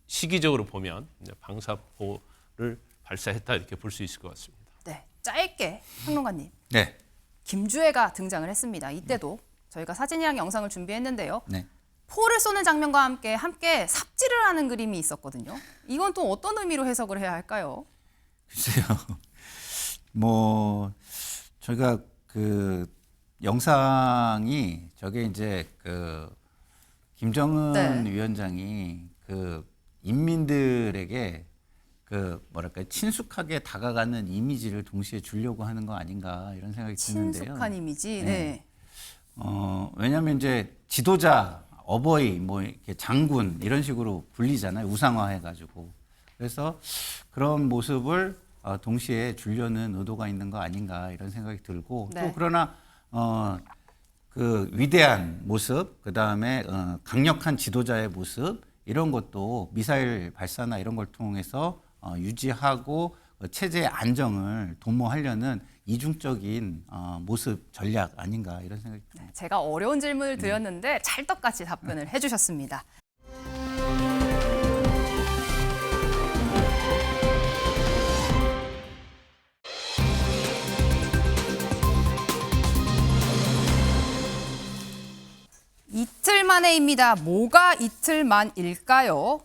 시기적으로 보면 이제 방사포를 발사했다 이렇게 볼 수 있을 것 같습니다. 네. 짧게 평론가님. 네. 김주애가 등장을 했습니다. 이때도 저희가 사진이랑 영상을 준비했는데요. 네. 포를 쏘는 장면과 함께 삽질을 하는 그림이 있었거든요. 이건 또 어떤 의미로 해석을 해야 할까요? 글쎄요. 뭐 저희가 그 영상이 저게 이제 그 김정은 네. 위원장이 그 인민들에게 그 뭐랄까 친숙하게 다가가는 이미지를 동시에 주려고 하는 거 아닌가 이런 생각이 드는데요. 친숙한 이미지. 네. 네. 왜냐하면 이제 지도자, 어버이, 뭐 이렇게 장군 이런 식으로 불리잖아요. 우상화해가지고. 그래서 그런 모습을 동시에 주려는 의도가 있는 거 아닌가 이런 생각이 들고 네. 또 그러나 그 위대한 모습, 그 다음에 강력한 지도자의 모습 이런 것도 미사일 발사나 이런 걸 통해서 유지하고 체제의 안정을 도모하려는 이중적인 모습 전략 아닌가 이런 생각이 듭니다. 네, 제가 어려운 질문을 드렸는데 찰떡같이 답변을 해주셨습니다. 이틀 만에입니다. 뭐가 이틀 만일까요?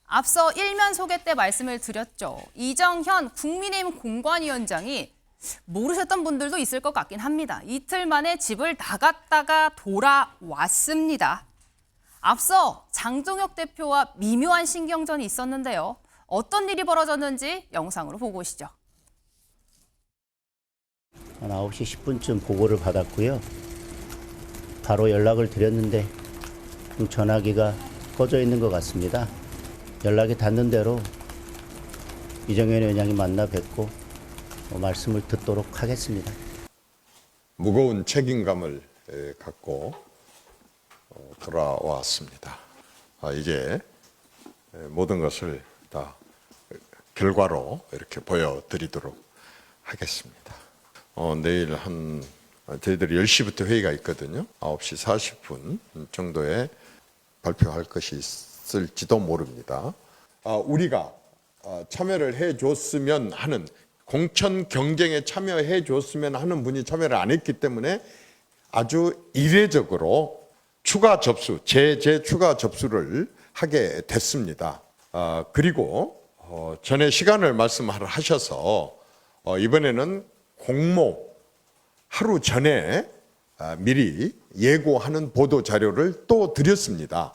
앞서 일면 소개 때 말씀을 드렸죠. 이정현 국민의힘 공관위원장이 모르셨던 분들도 있을 것 같긴 합니다. 이틀 만에 집을 나갔다가 돌아왔습니다. 앞서 장동혁 대표와 미묘한 신경전이 있었는데요. 어떤 일이 벌어졌는지 영상으로 보고 오시죠. 한 9시 10분쯤 보고를 받았고요. 바로 연락을 드렸는데 전화기가 꺼져 있는 것 같습니다. 연락이 닿는 대로 이정현 위원장이 만나 뵙고 말씀을 듣도록 하겠습니다. 무거운 책임감을 갖고 돌아왔습니다. 이제 모든 것을 다 결과로 이렇게 보여드리도록 하겠습니다. 내일 저희들이 10시부터 회의가 있거든요. 9시 40분 정도에 발표할 것이 있을지도 모릅니다. 우리가 참여를 해줬으면 하는 공천 경쟁에 참여해 줬으면 하는 분이 참여를 안 했기 때문에 아주 이례적으로 추가 접수, 추가 접수를 하게 됐습니다. 그리고 전에 시간을 말씀하셔서 이번에는 공모 하루 전에 미리 예고하는 보도 자료를 또 드렸습니다.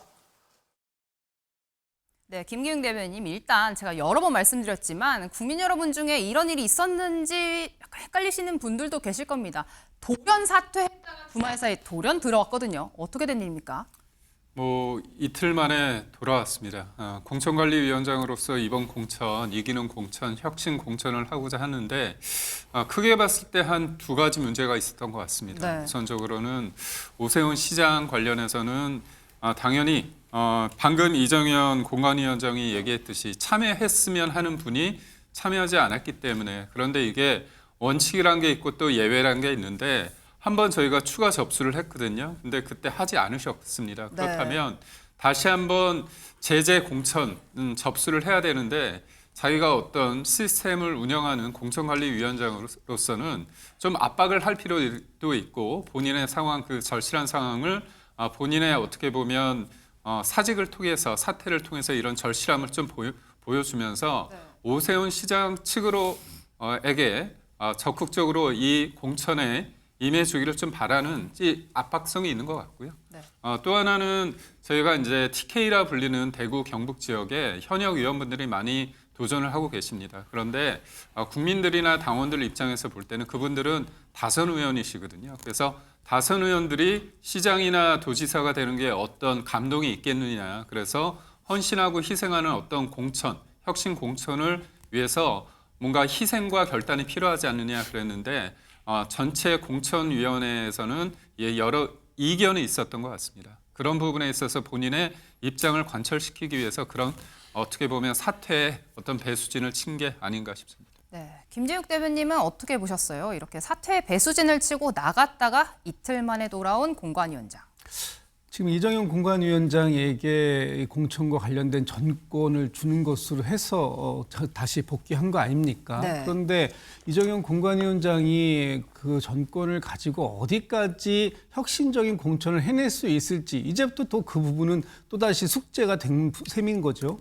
네, 김기웅 대변인 일단 제가 여러 번 말씀드렸지만 국민 여러분 중에 이런 일이 있었는지 약간 헷갈리시는 분들도 계실 겁니다. 돌연 사퇴했다가 주말 사이에 돌연 들어왔거든요. 어떻게 된 일입니까? 뭐 이틀 만에 돌아왔습니다. 공천관리위원장으로서 이번 공천, 이기는 공천, 혁신 공천을 하고자 하는데 크게 봤을 때 한 두 가지 문제가 있었던 것 같습니다. 네. 우선적으로는 오세훈 시장 관련해서는 당연히 방금 이정현 공관위원장이 얘기했듯이 참여했으면 하는 분이 참여하지 않았기 때문에 그런데 이게 원칙이란 게 있고 또 예외란 게 있는데 한번 저희가 추가 접수를 했거든요. 근데 그때 하지 않으셨습니다. 그렇다면 다시 한번 제재 공천 접수를 해야 되는데 자기가 어떤 시스템을 운영하는 공천관리위원장으로서는 좀 압박을 할 필요도 있고 본인의 상황, 그 절실한 상황을 본인의 어떻게 보면 사직을 통해서 사퇴를 통해서 이런 절실함을 좀 보여주면서 오세훈 시장 측으로에게 적극적으로 이 공천에 임해주기를 좀 바라는 압박성이 있는 것 같고요. 네. 또 하나는 저희가 이제 TK라 불리는 대구 경북 지역에 현역 의원분들이 많이 도전을 하고 계십니다. 그런데 국민들이나 당원들 입장에서 볼 때는 그분들은 다선 의원이시거든요. 그래서 다선 의원들이 시장이나 도지사가 되는 게 어떤 감동이 있겠느냐. 그래서 헌신하고 희생하는 어떤 공천, 혁신 공천을 위해서 뭔가 희생과 결단이 필요하지 않느냐 그랬는데 전체 공천위원회에서는 여러 이견이 있었던 것 같습니다. 그런 부분에 있어서 본인의 입장을 관철시키기 위해서 그런 어떻게 보면 사퇴의 어떤 배수진을 친 게 아닌가 싶습니다. 네, 김재욱 대변님은 어떻게 보셨어요? 이렇게 사퇴 배수진을 치고 나갔다가 이틀 만에 돌아온 공관위원장. 지금 이정현 공관위원장에게 공천과 관련된 전권을 주는 것으로 해서 다시 복귀한 거 아닙니까? 네. 그런데 이정현 공관위원장이 그 전권을 가지고 어디까지 혁신적인 공천을 해낼 수 있을지 이제부터 또 그 부분은 또다시 숙제가 된 셈인 거죠.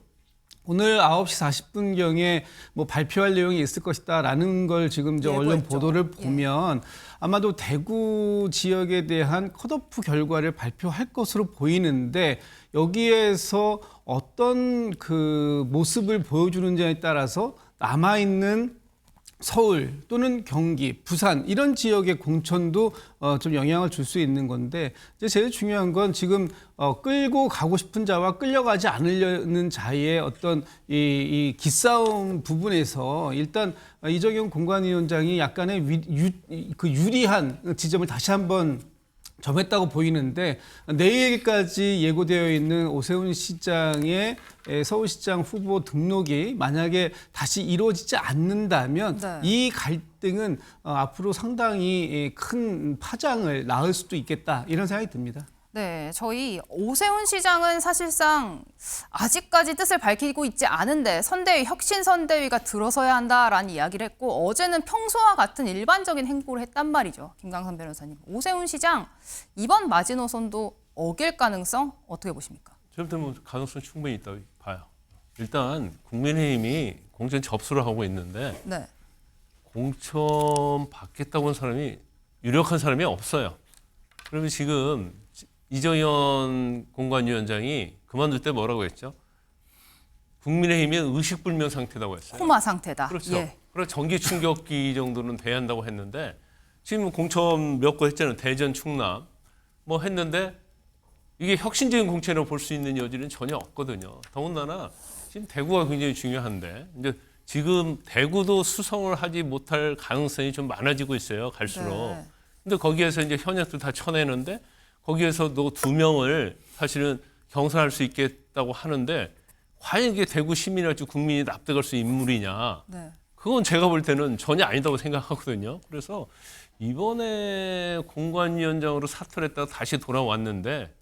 오늘 9시 40분경에 뭐 발표할 내용이 있을 것이다라는 걸 지금 저 언론 보도를 보면 아마도 대구 지역에 대한 컷오프 결과를 발표할 것으로 보이는데 여기에서 어떤 그 모습을 보여주는지에 따라서 남아있는 서울 또는 경기, 부산 이런 지역의 공천도 좀 영향을 줄 수 있는 건데 이제 제일 중요한 건 지금 끌고 가고 싶은 자와 끌려가지 않으려는 자의 어떤 이 기싸움 부분에서 일단 이정현 공관위원장이 약간의 유리한 지점을 다시 한번 점했다고 보이는데 내일까지 예고되어 있는 오세훈 시장의 서울시장 후보 등록이 만약에 다시 이루어지지 않는다면 네. 이 갈등은 앞으로 상당히 큰 파장을 낳을 수도 있겠다 이런 생각이 듭니다. 네, 저희 오세훈 시장은 사실상 아직까지 뜻을 밝히고 있지 않은데 선대위, 혁신선대위가 들어서야 한다라는 이야기를 했고 어제는 평소와 같은 일반적인 행보를 했단 말이죠. 김강선 변호사님. 오세훈 시장 이번 마지노선도 어길 가능성 어떻게 보십니까? 저부터 뭐 가능성 충분히 있다고 봐요. 일단 국민의힘이 공천 접수를 하고 있는데 네. 공천 받겠다고 한 사람이 유력한 사람이 없어요. 그러면 지금 이정현 공관위원장이 그만둘 때 뭐라고 했죠? 국민의힘이 의식불명 상태라고 했어요. 코마 상태다. 그렇죠. 예. 그래서 전기 충격기 정도는 돼야 한다고 했는데 지금 공천 몇 거 했잖아요. 대전, 충남 뭐 했는데 이게 혁신적인 공천이라고 볼 수 있는 여지는 전혀 없거든요. 더군다나 지금 대구가 굉장히 중요한데 이제 지금 대구도 수성을 하지 못할 가능성이 좀 많아지고 있어요. 갈수록. 네. 근데 거기에서 이제 현역들 다 쳐내는데 거기에서도 2명을 사실은 경선할 수 있겠다고 하는데 과연 이게 대구 시민이랄지 국민이 납득할 수 있는 인물이냐. 네. 그건 제가 볼 때는 전혀 아니다고 생각하거든요. 그래서 이번에 공관위원장으로 사퇴를 했다가 다시 돌아왔는데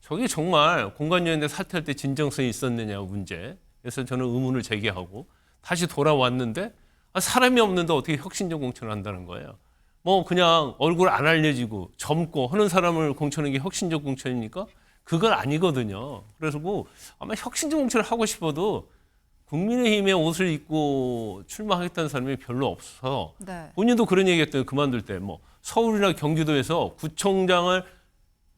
저게 정말 공관위원장 사퇴할 때 진정성이 있었느냐 문제. 그래서 저는 의문을 제기하고 다시 돌아왔는데 사람이 없는데 어떻게 혁신적 공천을 한다는 거예요. 뭐 그냥 얼굴 안 알려지고 젊고 하는 사람을 공천하는 게 혁신적 공천입니까? 그건 아니거든요. 그래서 뭐 아마 혁신적 공천을 하고 싶어도 국민의힘의 옷을 입고 출마하겠다는 사람이 별로 없어서 네. 본인도 그런 얘기했더니 그만둘 때 뭐 서울이나 경기도에서 구청장을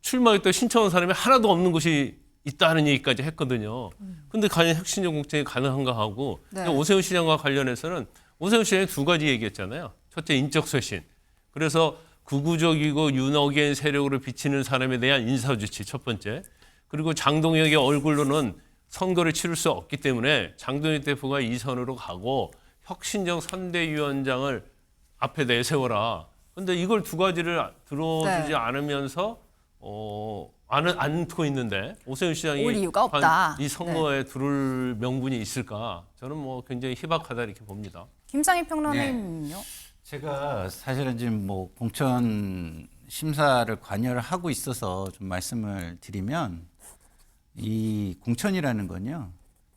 출마했다 신청한 사람이 하나도 없는 곳이 있다는 얘기까지 했거든요. 근데 과연 혁신적 공천이 가능한가 하고 네. 오세훈 시장과 관련해서는 오세훈 시장이 2가지 얘기했잖아요. 첫째 인적 쇄신. 그래서 극우적이고 윤어겐 세력으로 비치는 사람에 대한 인사조치 첫 번째. 그리고 장동혁의 얼굴로는 선거를 치를 수 없기 때문에 장동혁 대표가 2선으로 가고 혁신적 선대위원장을 앞에 내세워라. 그런데 이걸 2가지를 들어주지 네. 않으면서 않고 있는데 오세훈 시장이 올 이유가 없다. 이 선거에 들을 명분이 있을까? 저는 뭐 굉장히 희박하다 이렇게 봅니다. 김상희 평론가님요. 제가 사실은 지금 뭐 공천 심사를 관여를 하고 있어서 좀 말씀을 드리면 이 공천이라는 건요.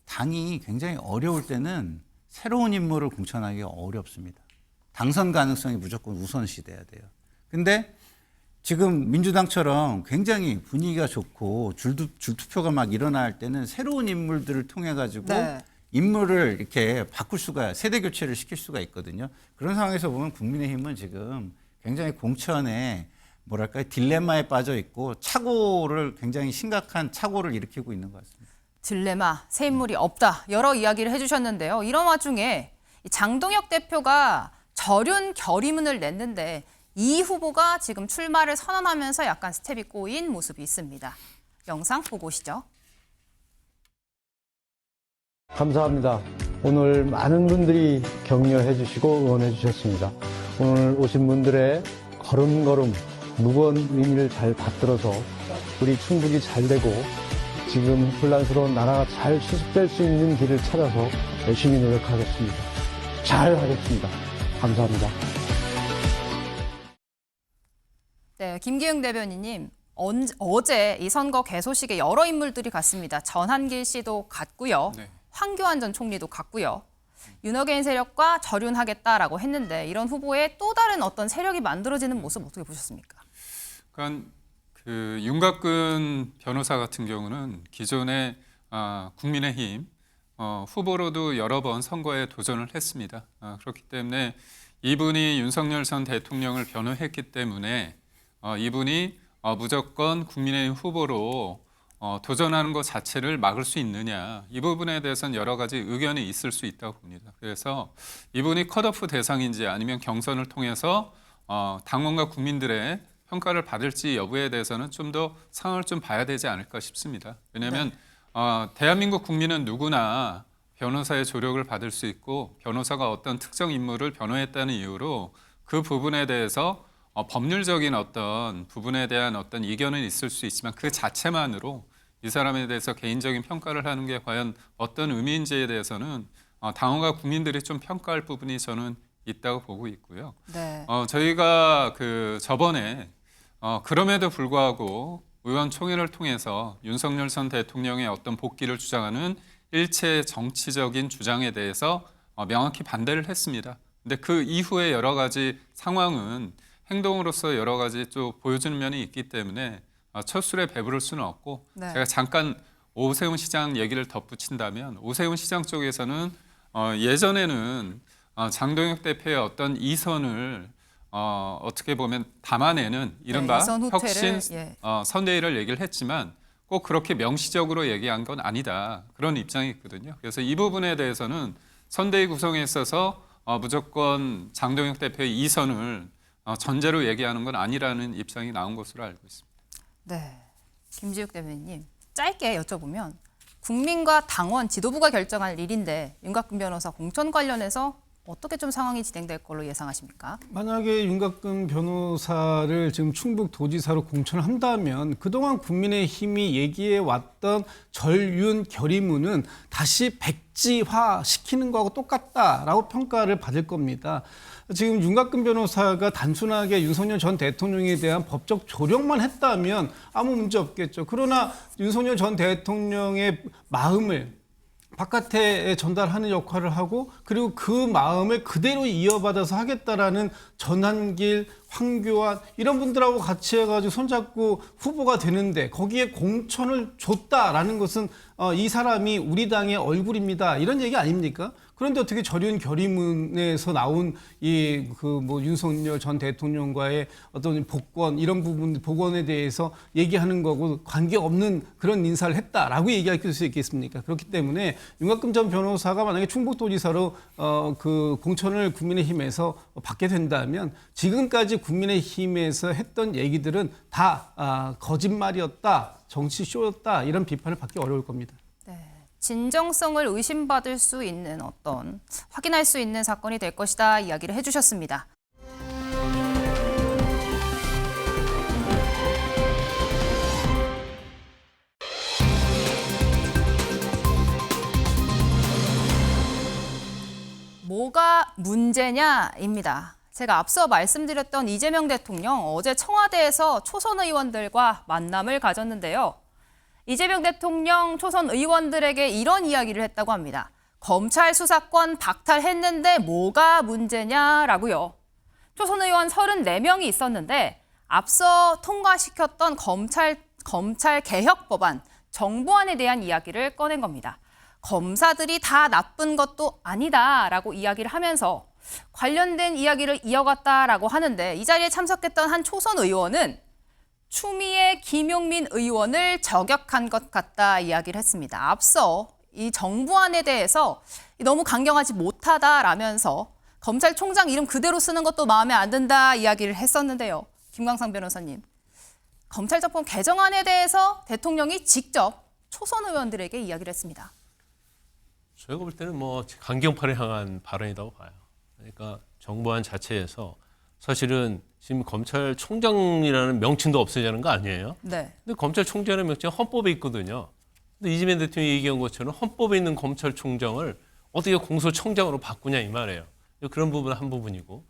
당이 굉장히 어려울 때는 새로운 인물을 공천하기가 어렵습니다. 당선 가능성이 무조건 우선시돼야 돼요. 근데 지금 민주당처럼 굉장히 분위기가 좋고 줄투표가 막 일어날 때는 새로운 인물들을 통해 가지고 네. 인물을 이렇게 바꿀 수가, 세대 교체를 시킬 수가 있거든요. 그런 상황에서 보면 국민의힘은 지금 굉장히 공천에 뭐랄까요, 딜레마에 빠져 있고 굉장히 심각한 착오를 일으키고 있는 것 같습니다. 딜레마, 새 인물이 없다. 여러 이야기를 해주셨는데요. 이런 와중에 장동혁 대표가 절윤 결의문을 냈는데 이 후보가 지금 출마를 선언하면서 약간 스텝이 꼬인 모습이 있습니다. 영상 보고 오시죠. 감사합니다. 오늘 많은 분들이 격려해 주시고 응원해 주셨습니다. 오늘 오신 분들의 걸음걸음 무거운 의미를 잘 받들어서 우리 충북이 잘 되고 지금 혼란스러운 나라가 잘 수습될 수 있는 길을 찾아서 열심히 노력하겠습니다. 잘 하겠습니다. 감사합니다. 네, 김기흥 대변인님. 어제 이 선거 개소식에 여러 인물들이 갔습니다. 전한길 씨도 갔고요. 네. 황교안 전 총리도 갔고요. 윤호개인 세력과 절윤하겠다라고 했는데 이런 후보의 또 다른 어떤 세력이 만들어지는 모습 어떻게 보셨습니까? 그러니까 그 윤곽근 변호사 같은 경우는 기존에 국민의힘 후보로도 여러 번 선거에 도전을 했습니다. 그렇기 때문에 이분이 윤석열 전 대통령을 변호했기 때문에 이분이 무조건 국민의힘 후보로 도전하는 것 자체를 막을 수 있느냐, 이 부분에 대해서는 여러 가지 의견이 있을 수 있다고 봅니다. 그래서 이분이 컷오프 대상인지 아니면 경선을 통해서 당원과 국민들의 평가를 받을지 여부에 대해서는 좀 더 상황을 좀 봐야 되지 않을까 싶습니다. 왜냐하면 대한민국 국민은 누구나 변호사의 조력을 받을 수 있고 변호사가 어떤 특정 인물을 변호했다는 이유로 그 부분에 대해서 법률적인 어떤 부분에 대한 어떤 이견은 있을 수 있지만 그 자체만으로 이 사람에 대해서 개인적인 평가를 하는 게 과연 어떤 의미인지에 대해서는 당원과 국민들이 좀 평가할 부분이 저는 있다고 보고 있고요. 네. 저희가 그 저번에 그럼에도 불구하고 의원총회를 통해서 윤석열 전 대통령의 어떤 복귀를 주장하는 일체 정치적인 주장에 대해서 명확히 반대를 했습니다. 근데 그 이후에 여러 가지 상황은 행동으로서 여러 가지 또 보여주는 면이 있기 때문에 첫 술에 배부를 수는 없고 네. 제가 잠깐 오세훈 시장 얘기를 덧붙인다면 오세훈 시장 쪽에서는 예전에는 장동혁 대표의 어떤 이선을 어떻게 보면 담아내는 이른바 이선 혁신 후퇴를, 선대위를 얘기를 했지만 꼭 그렇게 명시적으로 얘기한 건 아니다. 그런 입장이 있거든요. 그래서 이 부분에 대해서는 선대위 구성에 있어서 무조건 장동혁 대표의 이선을 전제로 얘기하는 건 아니라는 입장이 나온 것으로 알고 있습니다. 네, 김지욱 대변인님, 짧게 여쭤보면 국민과 당원, 지도부가 결정할 일인데 윤곽근 변호사 공천 관련해서 어떻게 좀 상황이 진행될 걸로 예상하십니까? 만약에 윤곽근 변호사를 지금 충북도지사로 공천을 한다면 그동안 국민의힘이 얘기해 왔던 절윤 결의문은 다시 백지화시키는 거하고 똑같다라고 평가를 받을 겁니다. 지금 윤곽근 변호사가 단순하게 윤석열 전 대통령에 대한 법적 조력만 했다면 아무 문제 없겠죠. 그러나 윤석열 전 대통령의 마음을 바깥에 전달하는 역할을 하고 그리고 그 마음을 그대로 이어받아서 하겠다라는 전한길, 황교안 이런 분들하고 같이 해가지고 손잡고 후보가 되는데 거기에 공천을 줬다라는 것은 이 사람이 우리 당의 얼굴입니다. 이런 얘기 아닙니까? 그런데 어떻게 절윤 결의문에서 나온 윤석열 전 대통령과의 어떤 복권 이런 부분 복원에 대해서 얘기하는 거고 관계 없는 그런 인사를 했다라고 얘기할 수 있겠습니까? 그렇기 때문에 윤곽근 전 변호사가 만약에 충북도지사로 그 공천을 국민의힘에서 받게 된다면 지금까지 국민의힘에서 했던 얘기들은 다 거짓말이었다, 정치 쇼였다 이런 비판을 받기 어려울 겁니다. 네. 진정성을 의심받을 수 있는 확인할 수 있는 사건이 될 것이다 이야기를 해주셨습니다. 뭐가 문제냐입니다. 제가 앞서 말씀드렸던 이재명 대통령 어제 청와대에서 초선 의원들과 만남을 가졌는데요. 이재명 대통령 초선 의원들에게 이런 이야기를 했다고 합니다. 검찰 수사권 박탈했는데 뭐가 문제냐라고요. 초선 의원 34명이 있었는데 앞서 통과시켰던 검찰 개혁 법안 정보안에 대한 이야기를 꺼낸 겁니다. 검사들이 다 나쁜 것도 아니다라고 이야기를 하면서 관련된 이야기를 이어갔다라고 하는데 이 자리에 참석했던 한 초선 의원은 추미애 김용민 의원을 저격한 것 같다 이야기를 했습니다. 앞서 이 정부안에 대해서 너무 강경하지 못하다라면서 검찰총장 이름 그대로 쓰는 것도 마음에 안 든다 이야기를 했었는데요. 김광상 변호사님, 검찰정권 개정안에 대해서 대통령이 직접 초선 의원들에게 이야기를 했습니다. 저희가 볼 때는 뭐 강경파를 향한 발언이라고 봐요. 그러니까 정부안 자체에서 사실은 지금 검찰총장이라는 명칭도 없애자는 거 아니에요? 네. 근데 검찰총장이라는 명칭은 헌법에 있거든요. 근데 이재명 대통령이 얘기한 것처럼 헌법에 있는 검찰총장을 어떻게 공소청장으로 바꾸냐 이 말이에요. 그런 부분은 한 부분이고,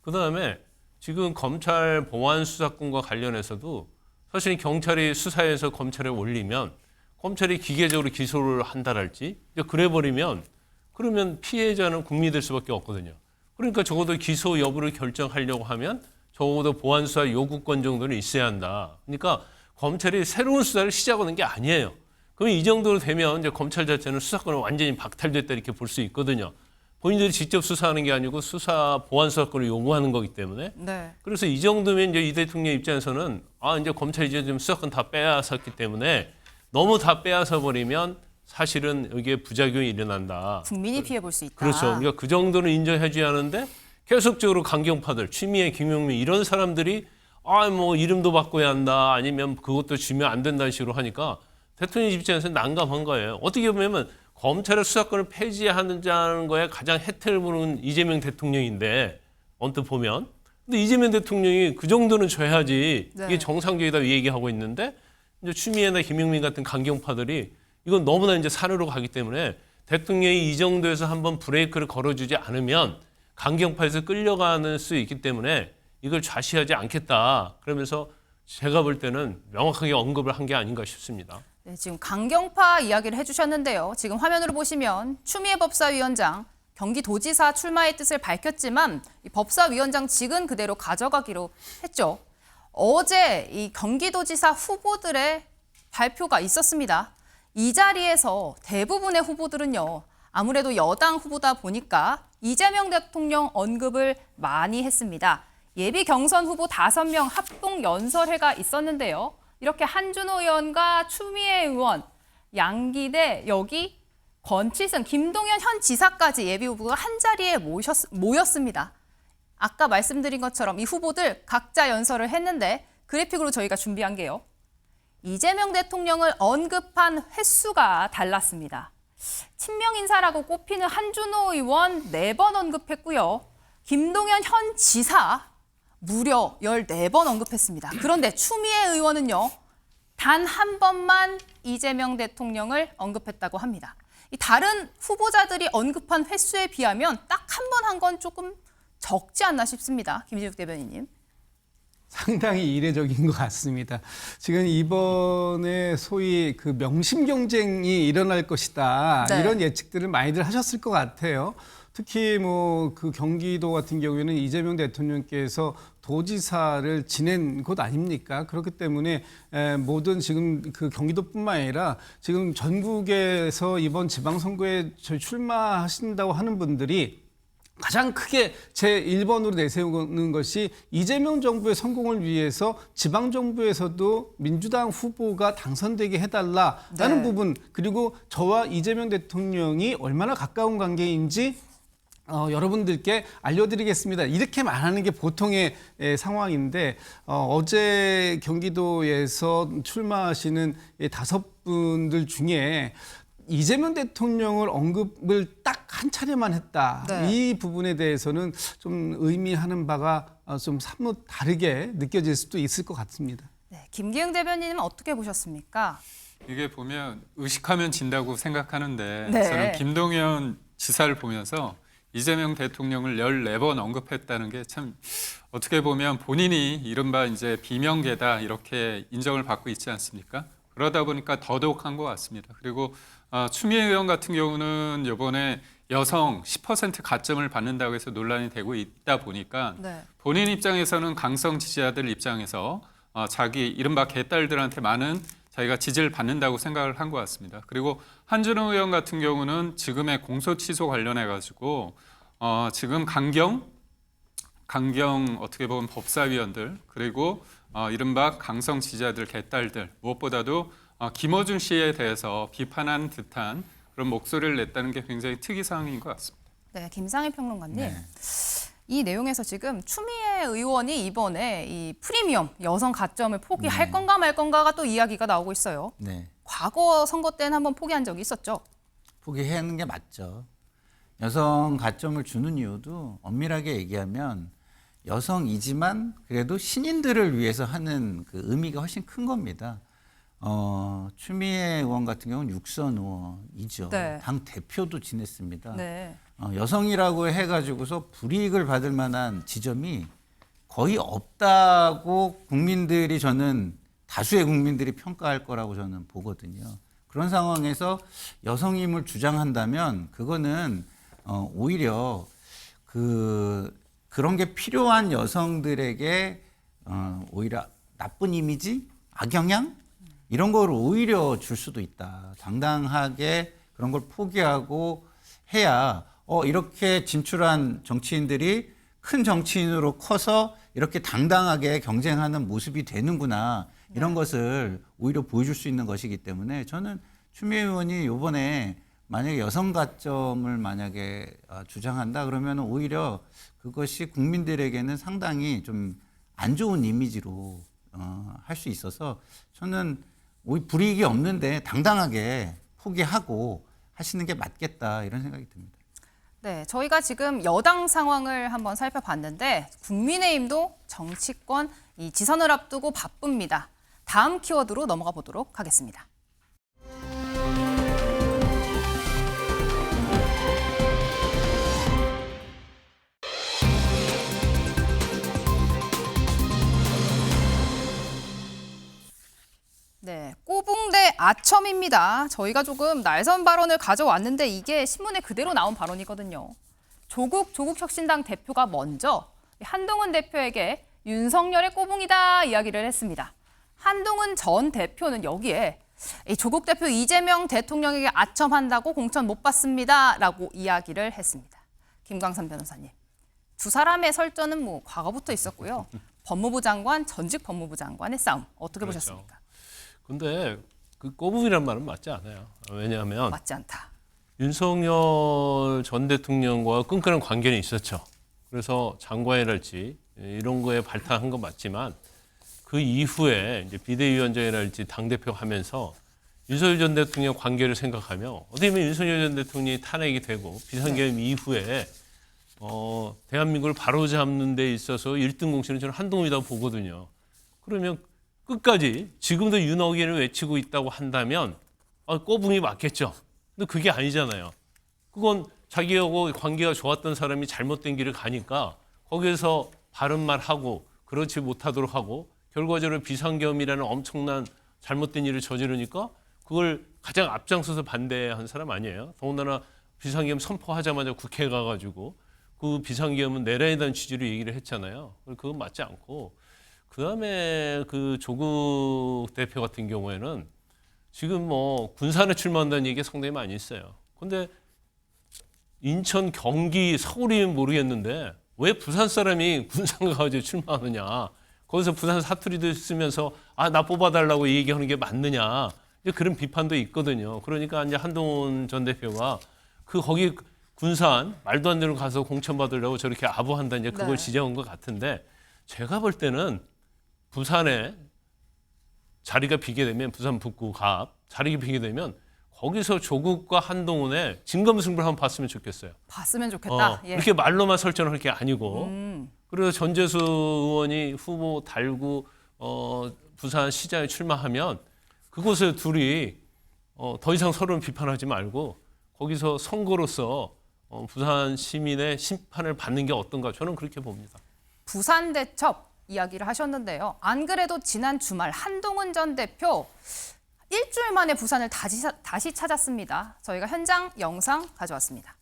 그 다음에 지금 검찰 보안 수사권과 관련해서도 사실 경찰이 수사해서 검찰에 올리면 검찰이 기계적으로 기소를 한다랄지 그래 버리면 그러면 피해자는 국민이 될 수밖에 없거든요. 그러니까 적어도 기소 여부를 결정하려고 하면 적어도 보안 수사 요구권 정도는 있어야 한다. 그러니까 검찰이 새로운 수사를 시작하는 게 아니에요. 그럼 이 정도로 되면 이제 검찰 자체는 수사권을 완전히 박탈됐다 이렇게 볼 수 있거든요. 본인들이 직접 수사하는 게 아니고 보안 수사권을 요구하는 거기 때문에. 네. 그래서 이 정도면 이제 이 대통령 입장에서는 이제 검찰이 이제 좀 수사권 다 빼앗았기 때문에 너무 다 빼앗아 버리면 사실은 여기에 부작용이 일어난다. 국민이 피해 볼 수 있다. 그렇죠. 그러니까 그 정도는 인정해줘야 하는데 계속적으로 강경파들, 추미애, 김용민 이런 사람들이 뭐 이름도 바꿔야 한다 아니면 그것도 주면 안 된다는 식으로 하니까 대통령 입장에서 난감한 거예요. 어떻게 보면 검찰의 수사권을 폐지하는 거에 가장 혜택을 보는 이재명 대통령인데 언뜻 보면. 근데 이재명 대통령이 그 정도는 줘야지 네. 이게 정상적이다 얘기하고 있는데 이제 추미애나 김용민 같은 강경파들이 이건 너무나 이제 산으로 가기 때문에 대통령이 이 정도에서 한번 브레이크를 걸어주지 않으면 강경파에서 끌려가는 수 있기 때문에 이걸 좌시하지 않겠다. 그러면서 제가 볼 때는 명확하게 언급을 한 게 아닌가 싶습니다. 네, 지금 강경파 이야기를 해주셨는데요. 지금 화면으로 보시면 추미애 법사위원장 경기도지사 출마의 뜻을 밝혔지만 이 법사위원장직은 그대로 가져가기로 했죠. 어제 이 경기도지사 후보들의 발표가 있었습니다. 이 자리에서 대부분의 후보들은요. 아무래도 여당 후보다 보니까 이재명 대통령 언급을 많이 했습니다. 예비 경선 후보 5명 합동 연설회가 있었는데요. 이렇게 한준호 의원과 추미애 의원, 양기대, 여기 권칠승, 김동연 현 지사까지 예비 후보가 한 자리에 모였습니다. 아까 말씀드린 것처럼 이 후보들 각자 연설을 했는데 그래픽으로 저희가 준비한 게요. 이재명 대통령을 언급한 횟수가 달랐습니다. 친명 인사라고 꼽히는 한준호 의원 4번 언급했고요. 김동연 현 지사 무려 14번 언급했습니다. 그런데 추미애 의원은요. 단 한 번만 이재명 대통령을 언급했다고 합니다. 이 다른 후보자들이 언급한 횟수에 비하면 딱 한 번 한 건 조금 적지 않나 싶습니다. 김진욱 대변인님. 상당히 이례적인 것 같습니다. 지금 이번에 소위 그 명심 경쟁이 일어날 것이다. 네. 이런 예측들을 많이들 하셨을 것 같아요. 특히 뭐 그 경기도 같은 경우에는 이재명 대통령께서 도지사를 지낸 곳 아닙니까? 그렇기 때문에 모든 지금 그 경기도뿐만 아니라 지금 전국에서 이번 지방선거에 출마하신다고 하는 분들이 가장 크게 제1번으로 내세우는 것이 이재명 정부의 성공을 위해서 지방정부에서도 민주당 후보가 당선되게 해달라라는 네. 부분, 그리고 저와 이재명 대통령이 얼마나 가까운 관계인지 여러분들께 알려드리겠습니다. 이렇게 말하는 게 보통의 상황인데 어제 경기도에서 출마하시는 5분들 중에 이재명 대통령을 언급을 딱 한 차례만 했다. 네. 이 부분에 대해서는 좀 의미하는 바가 좀 사뭇 다르게 느껴질 수도 있을 것 같습니다. 네, 김기흥 대변인은 어떻게 보셨습니까? 이게 보면 의식하면 진다고 생각하는데 네. 저는 김동연 지사를 보면서 이재명 대통령을 14번 언급했다는 게 참 어떻게 보면 본인이 이른바 이제 비명계다 이렇게 인정을 받고 있지 않습니까? 그러다 보니까 더더욱 한 것 같습니다. 그리고 추미애 의원 같은 경우는 이번에 여성 10% 가점을 받는다고 해서 논란이 되고 있다 보니까 네. 본인 입장에서는 강성 지지자들 입장에서 자기 이른바 개딸들한테 많은 자기가 지지를 받는다고 생각을 한 것 같습니다. 그리고 한준호 의원 같은 경우는 지금의 공소 취소 관련해 가지고 지금 강경 어떻게 보면 법사위원들 그리고 이른바 강성 지지자들 개딸들 무엇보다도 김어준 씨에 대해서 비판한 듯한 그런 목소리를 냈다는 게 굉장히 특이사항인 것 같습니다. 네, 김상일 평론가님. 네. 이 내용에서 지금 추미애 의원이 이번에 이 프리미엄 여성 가점을 포기할 건가 말 건가가 또 이야기가 나오고 있어요. 네. 과거 선거 때는 한번 포기한 적이 있었죠. 포기하는 게 맞죠. 여성 가점을 주는 이유도 엄밀하게 얘기하면 여성이지만 그래도 신인들을 위해서 하는 그 의미가 훨씬 큰 겁니다. 추미애 의원 같은 경우는 육선 의원이죠. 네. 당 대표도 지냈습니다. 네. 여성이라고 해가지고서 불이익을 받을 만한 지점이 거의 없다고 국민들이 저는 다수의 국민들이 평가할 거라고 저는 보거든요. 그런 상황에서 여성임을 주장한다면 그거는 오히려 그런 게 필요한 여성들에게 오히려 나쁜 이미지, 악영향 이런 걸 오히려 줄 수도 있다. 당당하게 그런 걸 포기하고 해야 이렇게 진출한 정치인들이 큰 정치인으로 커서 이렇게 당당하게 경쟁하는 모습이 되는구나. 이런 것을 오히려 보여줄 수 있는 것이기 때문에 저는 추미애 의원이 이번에 만약에 여성 가점을 만약에 주장한다 그러면 오히려 그것이 국민들에게는 상당히 좀 안 좋은 이미지로 할 수 있어서 저는 오히려 불이익이 없는데 당당하게 포기하고 하시는 게 맞겠다 이런 생각이 듭니다. 네, 저희가 지금 여당 상황을 한번 살펴봤는데 국민의힘도 정치권 이 지선을 앞두고 바쁩니다. 다음 키워드로 넘어가 보도록 하겠습니다. 네, 꼬붕 대 아첨입니다. 저희가 조금 날선 발언을 가져왔는데 이게 신문에 그대로 나온 발언이거든요. 조국 혁신당 대표가 먼저 한동훈 대표에게 윤석열의 꼬붕이다 이야기를 했습니다. 한동훈 전 대표는 여기에 조국 대표 이재명 대통령에게 아첨한다고 공천 못 받습니다 라고 이야기를 했습니다. 김광선 변호사님, 두 사람의 설전은 뭐 과거부터 있었고요. 법무부 장관, 전직 법무부 장관의 싸움 어떻게 그렇죠. 보셨습니까? 근데 그 꼬부기란 말은 맞지 않아요. 왜냐하면 맞지 않다. 윤석열 전 대통령과 끈끈한 관계는 있었죠. 그래서 장관이랄지 이런 거에 발탁한 건 맞지만 그 이후에 이제 비대위원장이랄지 당대표 하면서 윤석열 전 대통령 관계를 생각하며 어떻게 보면 윤석열 전 대통령이 탄핵이 되고 비상계엄 이후에 대한민국을 바로잡는 데 있어서 1등 공신은 저는 한동훈이라고 보거든요. 그러면 끝까지 지금도 윤어기를 외치고 있다고 한다면 꼬붕이 맞겠죠. 근데 그게 아니잖아요. 그건 자기하고 관계가 좋았던 사람이 잘못된 길을 가니까 거기에서 바른 말 하고 그렇지 못하도록 하고 결과적으로 비상계엄이라는 엄청난 잘못된 일을 저지르니까 그걸 가장 앞장서서 반대한 사람 아니에요. 더군다나 비상계엄 선포하자마자 국회에 가가지고 그 비상계엄은 내란이라는 취지로 얘기를 했잖아요. 그건 맞지 않고 그다음에 그 조국 대표 같은 경우에는 지금 뭐 군산에 출마한다는 얘기가 상당히 많이 있어요. 근데 인천, 경기, 서울이면 모르겠는데 왜 부산 사람이 군산 가가지고 출마하느냐. 거기서 부산 사투리도 쓰면서 나 뽑아달라고 얘기하는 게 맞느냐. 그런 비판도 있거든요. 그러니까 이제 한동훈 전 대표가 거기 군산 말도 안 되는 가서 공천 받으려고 저렇게 아부한다 이제 그걸 지적한 것 같은데 제가 볼 때는 부산에 자리가 비게 되면 부산 북구 갑 자리가 비게 되면 거기서 조국과 한동훈의 진검승부를 한번 봤으면 좋겠어요. 봤으면 좋겠다. 예. 이렇게 말로만 설정할 게 아니고 그래서 전재수 의원이 후보 달고 부산 시장에 출마하면 그곳에 둘이 더 이상 서로를 비판하지 말고 거기서 선거로서 부산 시민의 심판을 받는 게 어떤가 저는 그렇게 봅니다. 부산 대첩 이야기를 하셨는데요. 안 그래도 지난 주말 한동훈 전 대표 일주일 만에 부산을 다시 찾았습니다. 저희가 현장 영상 가져왔습니다.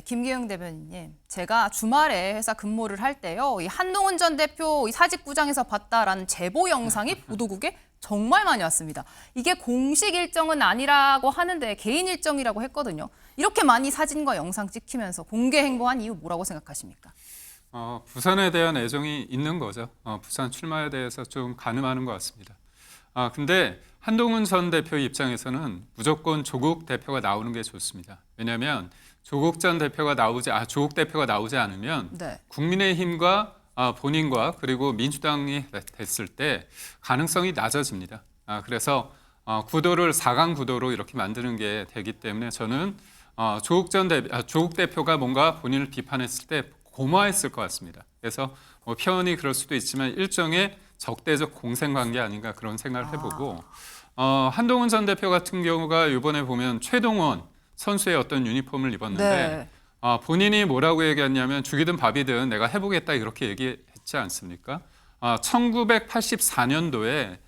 김기영 대변인님, 제가 주말에 회사 근무를 할 때요, 이 한동훈 전 대표 이 사직구장에서 봤다라는 제보 영상이 보도국에 정말 많이 왔습니다. 이게 공식 일정은 아니라고 하는데 개인 일정이라고 했거든요. 이렇게 많이 사진과 영상 찍히면서 공개 행보한 이유 뭐라고 생각하십니까? 부산에 대한 애정이 있는 거죠. 부산 출마에 대해서 좀 가늠하는 것 같습니다. 근데 한동훈 전 대표 입장에서는 무조건 조국 대표가 나오는 게 좋습니다. 왜냐하면 조국 대표가 나오지 않으면 네. 국민의힘과 본인과 그리고 민주당이 됐을 때 가능성이 낮아집니다. 그래서 구도를 4강 구도로 이렇게 만드는 게 되기 때문에 저는 조국 대표가 뭔가 본인을 비판했을 때 고마했을 것 같습니다. 그래서 표현이 그럴 수도 있지만 일종의 적대적 공생관계 아닌가 그런 생각을 해보고 한동훈 전 대표 같은 경우가 이번에 보면 최동원 선수의 어떤 유니폼을 입었는데 네. 본인이 뭐라고 얘기했냐면 죽이든 밥이든 내가 해보겠다 이렇게 얘기했지 않습니까? 1984년도에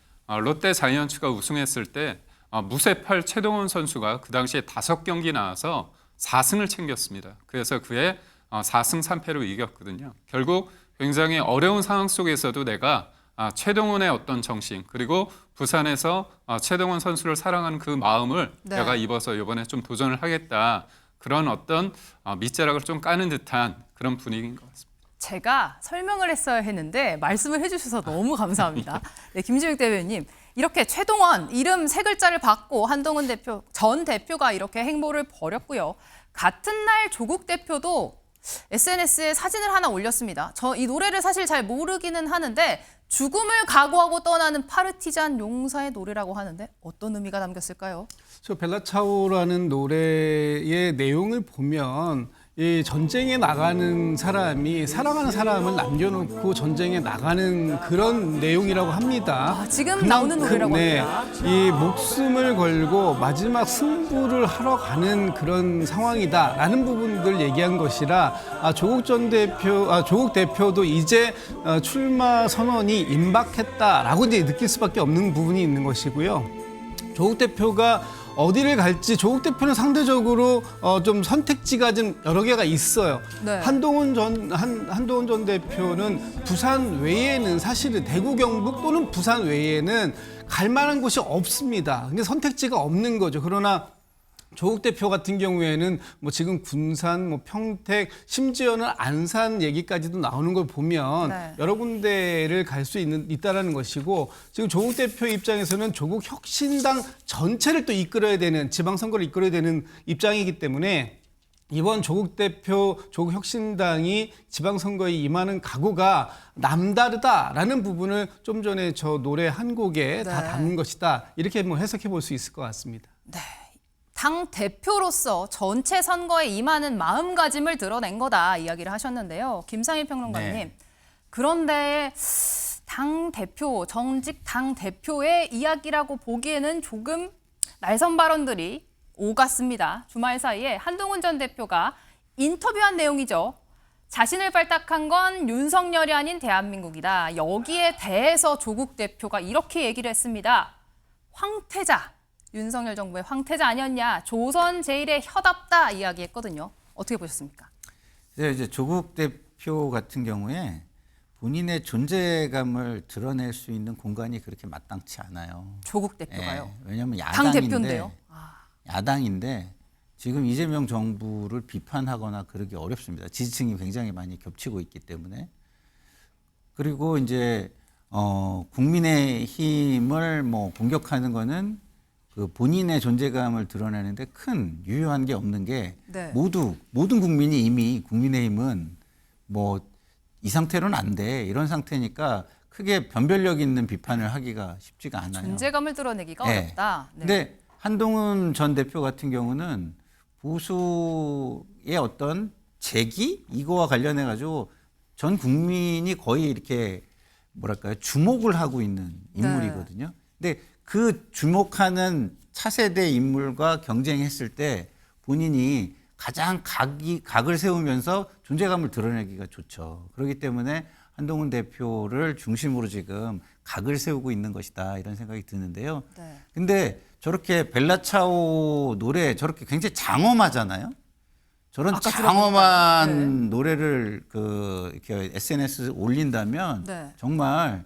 롯데 자이언츠가 우승했을 때 무쇠팔 최동원 선수가 그 당시에 5경기 나와서 4승을 챙겼습니다. 그래서 그의 4승 3패로 이겼거든요. 결국 굉장히 어려운 상황 속에서도 내가 최동원의 어떤 정신 그리고 부산에서 최동원 선수를 사랑하는 그 마음을 네. 내가 입어서 이번에 좀 도전을 하겠다. 그런 어떤 밑자락을 좀 까는 듯한 그런 분위기인 것 같습니다. 제가 설명을 했어야 했는데 말씀을 해주셔서 너무 감사합니다. 네, 김지욱 대변인, 이렇게 최동원 이름 3글자를 받고 한동훈 전 대표가 이렇게 행보를 벌였고요. 같은 날 조국 대표도 SNS에 사진을 하나 올렸습니다. 저 이 노래를 사실 잘 모르기는 하는데 죽음을 각오하고 떠나는 파르티잔 용사의 노래라고 하는데 어떤 의미가 담겼을까요? 저 벨라차오라는 노래의 내용을 보면 이 전쟁에 나가는 사람이 사랑하는 사람을 남겨놓고 전쟁에 나가는 그런 내용이라고 합니다. 지금 나오는 노래라고 합니다. 이 목숨을 걸고 마지막 승부를 하러 가는 그런 상황이다라는 부분들 얘기한 것이라 조국 대표도 이제 출마 선언이 임박했다라고 이제 느낄 수밖에 없는 부분이 있는 것이고요. 조국 대표가 어디를 갈지 조국 대표는 상대적으로 좀 선택지가 좀 여러 개가 있어요. 네. 한동훈 전 대표는 부산 외에는 사실은 대구 경북 또는 부산 외에는 갈 만한 곳이 없습니다. 근데 선택지가 없는 거죠. 그러나 조국 대표 같은 경우에는 뭐 지금 군산, 뭐 평택, 심지어는 안산 얘기까지도 나오는 걸 보면 네. 여러 군데를 갈 수 있다라는 것이고, 지금 조국 대표 입장에서는 조국 혁신당 전체를 또 이끌어야 되는, 지방선거를 이끌어야 되는 입장이기 때문에 이번 조국 혁신당이 지방선거에 임하는 각오가 남다르다라는 부분을 좀 전에 저 노래 한 곡에 다 담은 것이다. 이렇게 뭐 해석해 볼 수 있을 것 같습니다. 네. 당 대표로서 전체 선거에 임하는 마음가짐을 드러낸 거다 이야기를 하셨는데요. 김상일 평론가님. 네. 그런데 당 대표, 정직 당 대표의 이야기라고 보기에는 조금 날선 발언들이 오갔습니다. 주말 사이에 한동훈 전 대표가 인터뷰한 내용이죠. 자신을 발탁한 건 윤석열이 아닌 대한민국이다. 여기에 대해서 조국 대표가 이렇게 얘기를 했습니다. 황태자. 윤석열 정부의 황태자 아니었냐, 조선 제일의 혀답다 이야기했거든요. 어떻게 보셨습니까? 네, 이제 조국 대표 같은 경우에 본인의 존재감을 드러낼 수 있는 공간이 그렇게 마땅치 않아요. 조국 대표가요? 네, 왜냐하면 당 대표인데요. 야당인데 지금 이재명 정부를 비판하거나 그러기 어렵습니다. 지지층이 굉장히 많이 겹치고 있기 때문에. 그리고 이제 국민의힘을 뭐 공격하는 거는 그 본인의 존재감을 드러내는데 큰 유효한 게 없는 게 네. 모든 국민이 이미 국민의힘은 뭐 이 상태로는 안 돼 이런 상태니까 크게 변별력 있는 비판을 하기가 쉽지가 않아요. 존재감을 드러내기가 네. 어렵다. 네. 근데 한동훈 전 대표 같은 경우는 보수의 어떤 재기 이거와 관련해 가지고 전 국민이 거의 이렇게 뭐랄까요 주목을 하고 있는 인물이거든요. 근데 그 주목하는 차세대 인물과 경쟁했을 때 본인이 가장 각을 세우면서 존재감을 드러내기가 좋죠. 그렇기 때문에 한동훈 대표를 중심으로 지금 각을 세우고 있는 것이다 이런 생각이 드는데요. 네. 근데 저렇게 벨라차오 노래 저렇게 굉장히 장엄하잖아요. 저런 아까 장엄한 들어보니까, 노래를 이렇게 SNS에 올린다면 네. 정말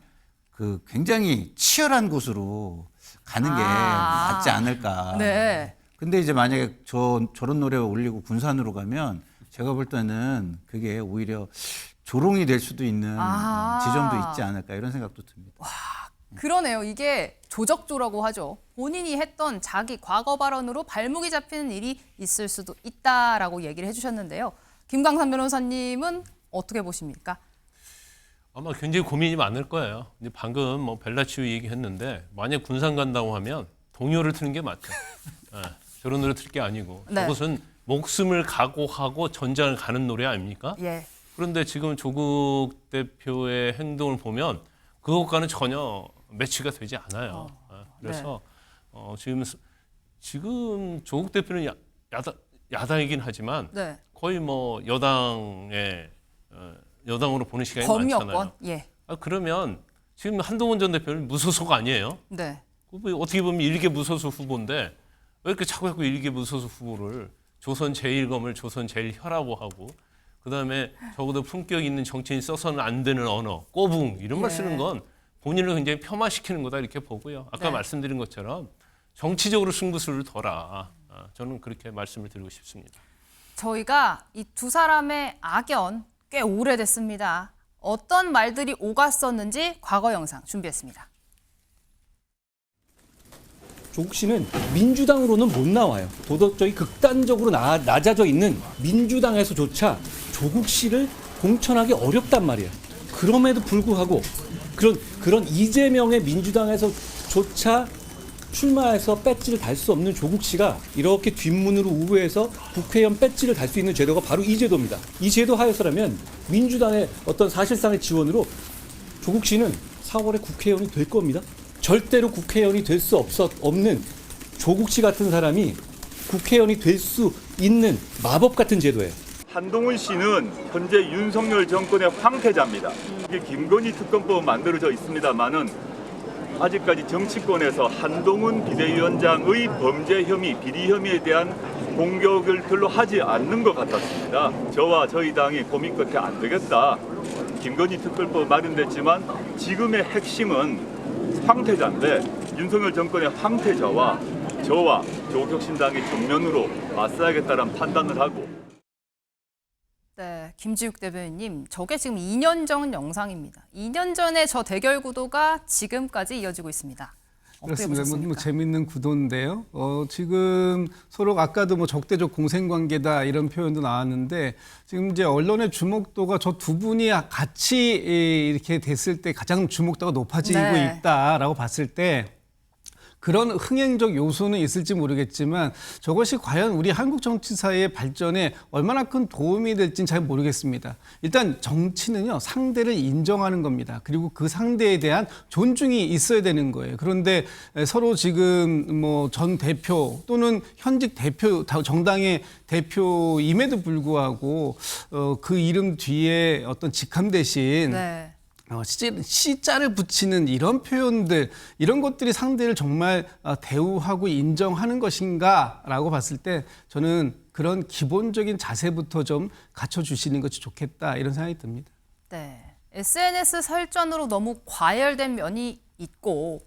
굉장히 치열한 곳으로 가는 게 맞지 않을까. 네. 근데 이제 만약에 저런 노래 올리고 군산으로 가면 제가 볼 때는 그게 오히려 조롱이 될 수도 있는 지점도 있지 않을까 이런 생각도 듭니다. 그러네요. 이게 조적조라고 하죠. 본인이 했던 자기 과거 발언으로 발목이 잡히는 일이 있을 수도 있다라고 얘기를 해주셨는데요. 김광삼 변호사님은 어떻게 보십니까? 아마 굉장히 고민이 많을 거예요. 근데 방금 뭐 벨라치오 얘기했는데 만약 군산 간다고 하면 동요를 트는 게 맞죠. 예, 저런 노래 틀 게 아니고 네. 저것은 목숨을 각오하고 전장을 가는 노래 아닙니까? 예. 그런데 지금 조국 대표의 행동을 보면 그것과는 전혀 매치가 되지 않아요. 그래서 지금 조국 대표는 야당이긴 하지만 네. 거의 뭐 여당으로 보는 시간이 많잖아요. 범여권. 예. 그러면 지금 한동훈 전 대표는 무소속 아니에요? 네. 어떻게 보면 일개 무소속 후보인데 왜 이렇게 자꾸 일개 무소속 후보를 조선 제1검을 조선 제1혀라고 하고 그다음에 적어도 품격 있는 정치인 써서는 안 되는 언어, 꼬붕 이런 말 쓰는 건 본인을 굉장히 폄하시키는 거다 이렇게 보고요. 아까 말씀드린 것처럼 정치적으로 승부수를 둬라. 저는 그렇게 말씀을 드리고 싶습니다. 저희가 이 두 사람의 악연 꽤 오래됐습니다. 어떤 말들이 오갔었는지 과거 영상 준비했습니다. 조국 씨는 민주당으로는 못 나와요. 도덕적이 극단적으로 낮아져 있는 민주당에서조차 조국 씨를 공천하기 어렵단 말이에요. 그럼에도 불구하고 그런 이재명의 민주당에서조차 출마해서 배지를 달 수 없는 조국 씨가 이렇게 뒷문으로 우회해서 국회의원 배지를 달 수 있는 제도가 바로 이 제도입니다. 이 제도 하에서라면 민주당의 어떤 사실상의 지원으로 조국 씨는 4월에 국회의원이 될 겁니다. 절대로 국회의원이 될 수 없는 조국 씨 같은 사람이 국회의원이 될 수 있는 마법 같은 제도예요. 한동훈 씨는 현재 윤석열 정권의 황태자입니다. 이게 김건희 특검법 만들어져 있습니다만은 아직까지 정치권에서 한동훈 비대위원장의 범죄 혐의, 비리 혐의에 대한 공격을 별로 하지 않는 것 같았습니다. 저와 저희 당이 고민 끝에 안 되겠다. 김건희 특별법 마련됐지만 지금의 핵심은 황태자인데 윤석열 정권의 황태자와 저와 조국혁신당이 정면으로 맞서야겠다는 판단을 하고. 네, 김지욱 대변인님, 저게 지금 2년 전 영상입니다. 2년 전에 저 대결 구도가 지금까지 이어지고 있습니다. 어떻게 그렇습니다. 보셨습니까? 재밌는 구도인데요. 지금 서로 아까도 적대적 공생관계다 이런 표현도 나왔는데 지금 이제 언론의 주목도가 저 두 분이 같이 이렇게 됐을 때 가장 주목도가 높아지고 있다라고 봤을 때 그런 흥행적 요소는 있을지 모르겠지만 저것이 과연 우리 한국 정치사의 발전에 얼마나 큰 도움이 될지는 잘 모르겠습니다. 일단 정치는요, 상대를 인정하는 겁니다. 그리고 그 상대에 대한 존중이 있어야 되는 거예요. 그런데 서로 지금 뭐 전 대표 또는 현직 대표, 정당의 대표임에도 불구하고 그 이름 뒤에 어떤 직함 대신 시자를 붙이는 이런 표현들, 이런 것들이 상대를 정말 대우하고 인정하는 것인가라고 봤을 때 저는 그런 기본적인 자세부터 좀 갖춰주시는 것이 좋겠다 이런 생각이 듭니다. 네, SNS 설전으로 너무 과열된 면이 있고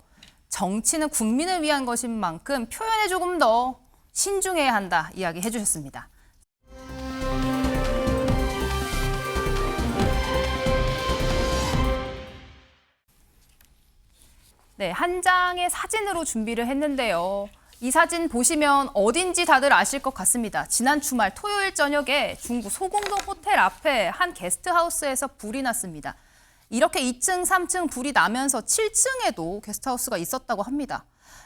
정치는 국민을 위한 것인 만큼 표현에 조금 더 신중해야 한다 이야기해 주셨습니다. 네, 한 장의 사진으로 준비를 했는데요. 이 사진 보시면 어딘지 다들 아실 것 같습니다. 지난 주말 토요일 저녁에 중구 소공동 호텔 앞에 한 게스트하우스에서 불이 났습니다. 이렇게 2층, 3층 불이 나면서 7층에도 게스트하우스가 있었다고 합니다.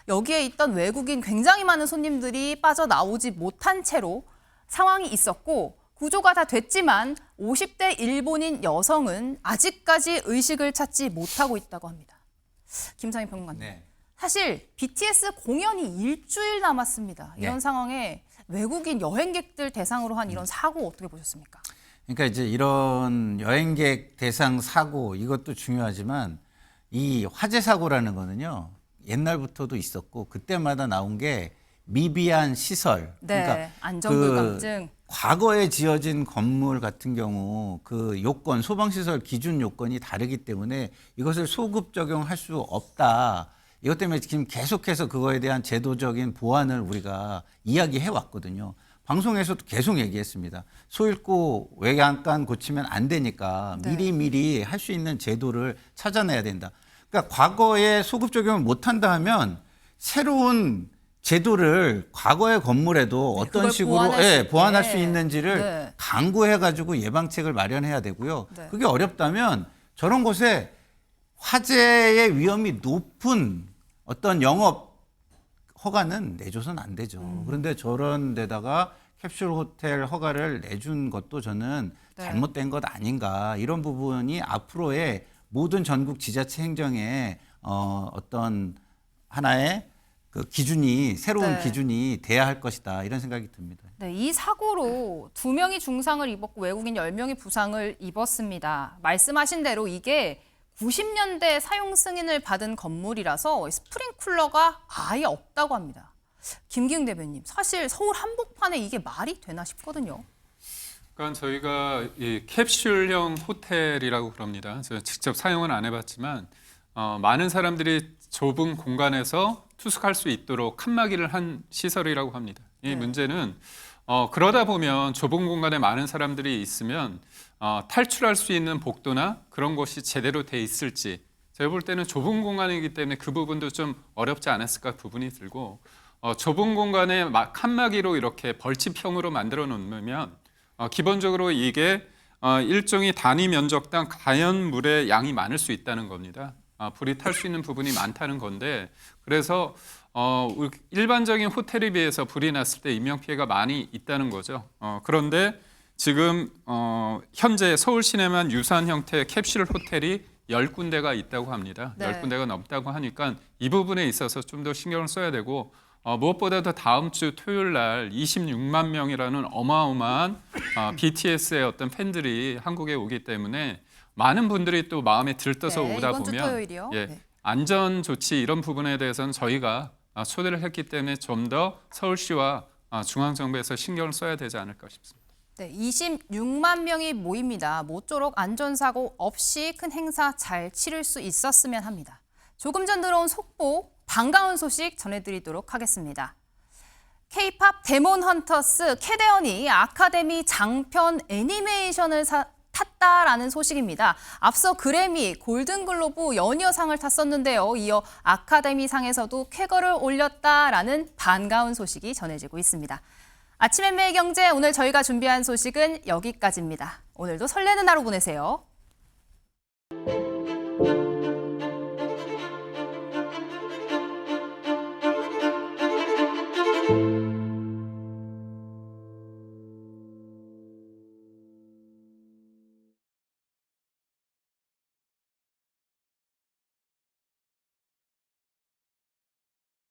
여기에 있던 외국인 굉장히 많은 손님들이 빠져나오지 못한 채로 상황이 있었고 구조가 다 됐지만 50대 일본인 여성은 아직까지 의식을 찾지 못하고 있다고 합니다. 김상희 평론가님. 사실 BTS 공연이 일주일 남았습니다. 이런 상황에 외국인 여행객들 대상으로 한 이런 사고 어떻게 보셨습니까? 그러니까 이제 이런 여행객 대상 사고 이것도 중요하지만 이 화재 사고라는 거는요. 옛날부터도 있었고 그때마다 나온 게 미비한 시설, 네, 그러니까 안전불감증. 과거에 지어진 건물 같은 경우 그 요건, 소방시설 기준 요건이 다르기 때문에 이것을 소급 적용할 수 없다. 이것 때문에 지금 계속해서 그거에 대한 제도적인 보완을 우리가 이야기해 왔거든요. 방송에서도 계속 얘기했습니다. 소잃고 외양간 고치면 안 되니까 미리미리 할 수 있는 제도를 찾아내야 된다. 그러니까 과거에 소급 적용을 못한다 하면 새로운 제도를 과거의 건물에도 어떤 식으로 보완할 수 있는지를 강구해가지고 예방책을 마련해야 되고요. 그게 어렵다면 저런 곳에 화재의 위험이 높은 어떤 영업 허가는 내줘서는 안 되죠. 그런데 저런 데다가 캡슐 호텔 허가를 내준 것도 저는 잘못된 것 아닌가. 이런 부분이 앞으로의 모든 전국 지자체 행정에 어떤 하나의 그 기준이 새로운 기준이 돼야 할 것이다 이런 생각이 듭니다. 네, 이 사고로 2명이 중상을 입었고 외국인 10명이 부상을 입었습니다. 말씀하신 대로 이게 90년대 사용 승인을 받은 건물이라서 스프링쿨러가 아예 없다고 합니다. 김기흥 대변인, 사실 서울 한복판에 이게 말이 되나 싶거든요. 그러니까 저희가 이 캡슐형 호텔이라고 그럽니다. 제가 직접 사용은 안 해봤지만 많은 사람들이 좁은 공간에서 투숙할 수 있도록 칸막이를 한 시설이라고 합니다. 이 문제는 그러다 보면 좁은 공간에 많은 사람들이 있으면 탈출할 수 있는 복도나 그런 것이 제대로 돼 있을지 제가 볼 때는 좁은 공간이기 때문에 그 부분도 좀 어렵지 않았을까 부분이 들고 좁은 공간에 칸막이로 이렇게 벌집형으로 만들어 놓으면 기본적으로 이게 일종의 단위 면적당 가연물의 양이 많을 수 있다는 겁니다. 불이 탈 수 있는 부분이 많다는 건데 그래서 일반적인 호텔에 비해서 불이 났을 때 인명피해가 많이 있다는 거죠. 그런데 지금 현재 서울 시내만 유사한 형태의 캡슐 호텔이 10군데가 있다고 합니다. 10군데가 넘다고 하니까 이 부분에 있어서 좀 더 신경을 써야 되고 무엇보다도 다음 주 토요일 날 26만 명이라는 어마어마한 BTS의 어떤 팬들이 한국에 오기 때문에 많은 분들이 또 마음에 들떠서 오다 보면 안전 조치 이런 부분에 대해서는 저희가 초대를 했기 때문에 좀 더 서울시와 중앙정부에서 신경을 써야 되지 않을까 싶습니다. 네, 26만 명이 모입니다. 모쪼록 안전사고 없이 큰 행사 잘 치를 수 있었으면 합니다. 조금 전 들어온 속보, 반가운 소식 전해드리도록 하겠습니다. K-팝 데몬 헌터스 캐대언이 아카데미 장편 애니메이션을 탔다라는 소식입니다. 앞서 그래미, 골든글로브 연이어상을 탔었는데요. 이어 아카데미상에서도 쾌거를 올렸다라는 반가운 소식이 전해지고 있습니다. 아침의 매일경제, 오늘 저희가 준비한 소식은 여기까지입니다. 오늘도 설레는 하루 보내세요.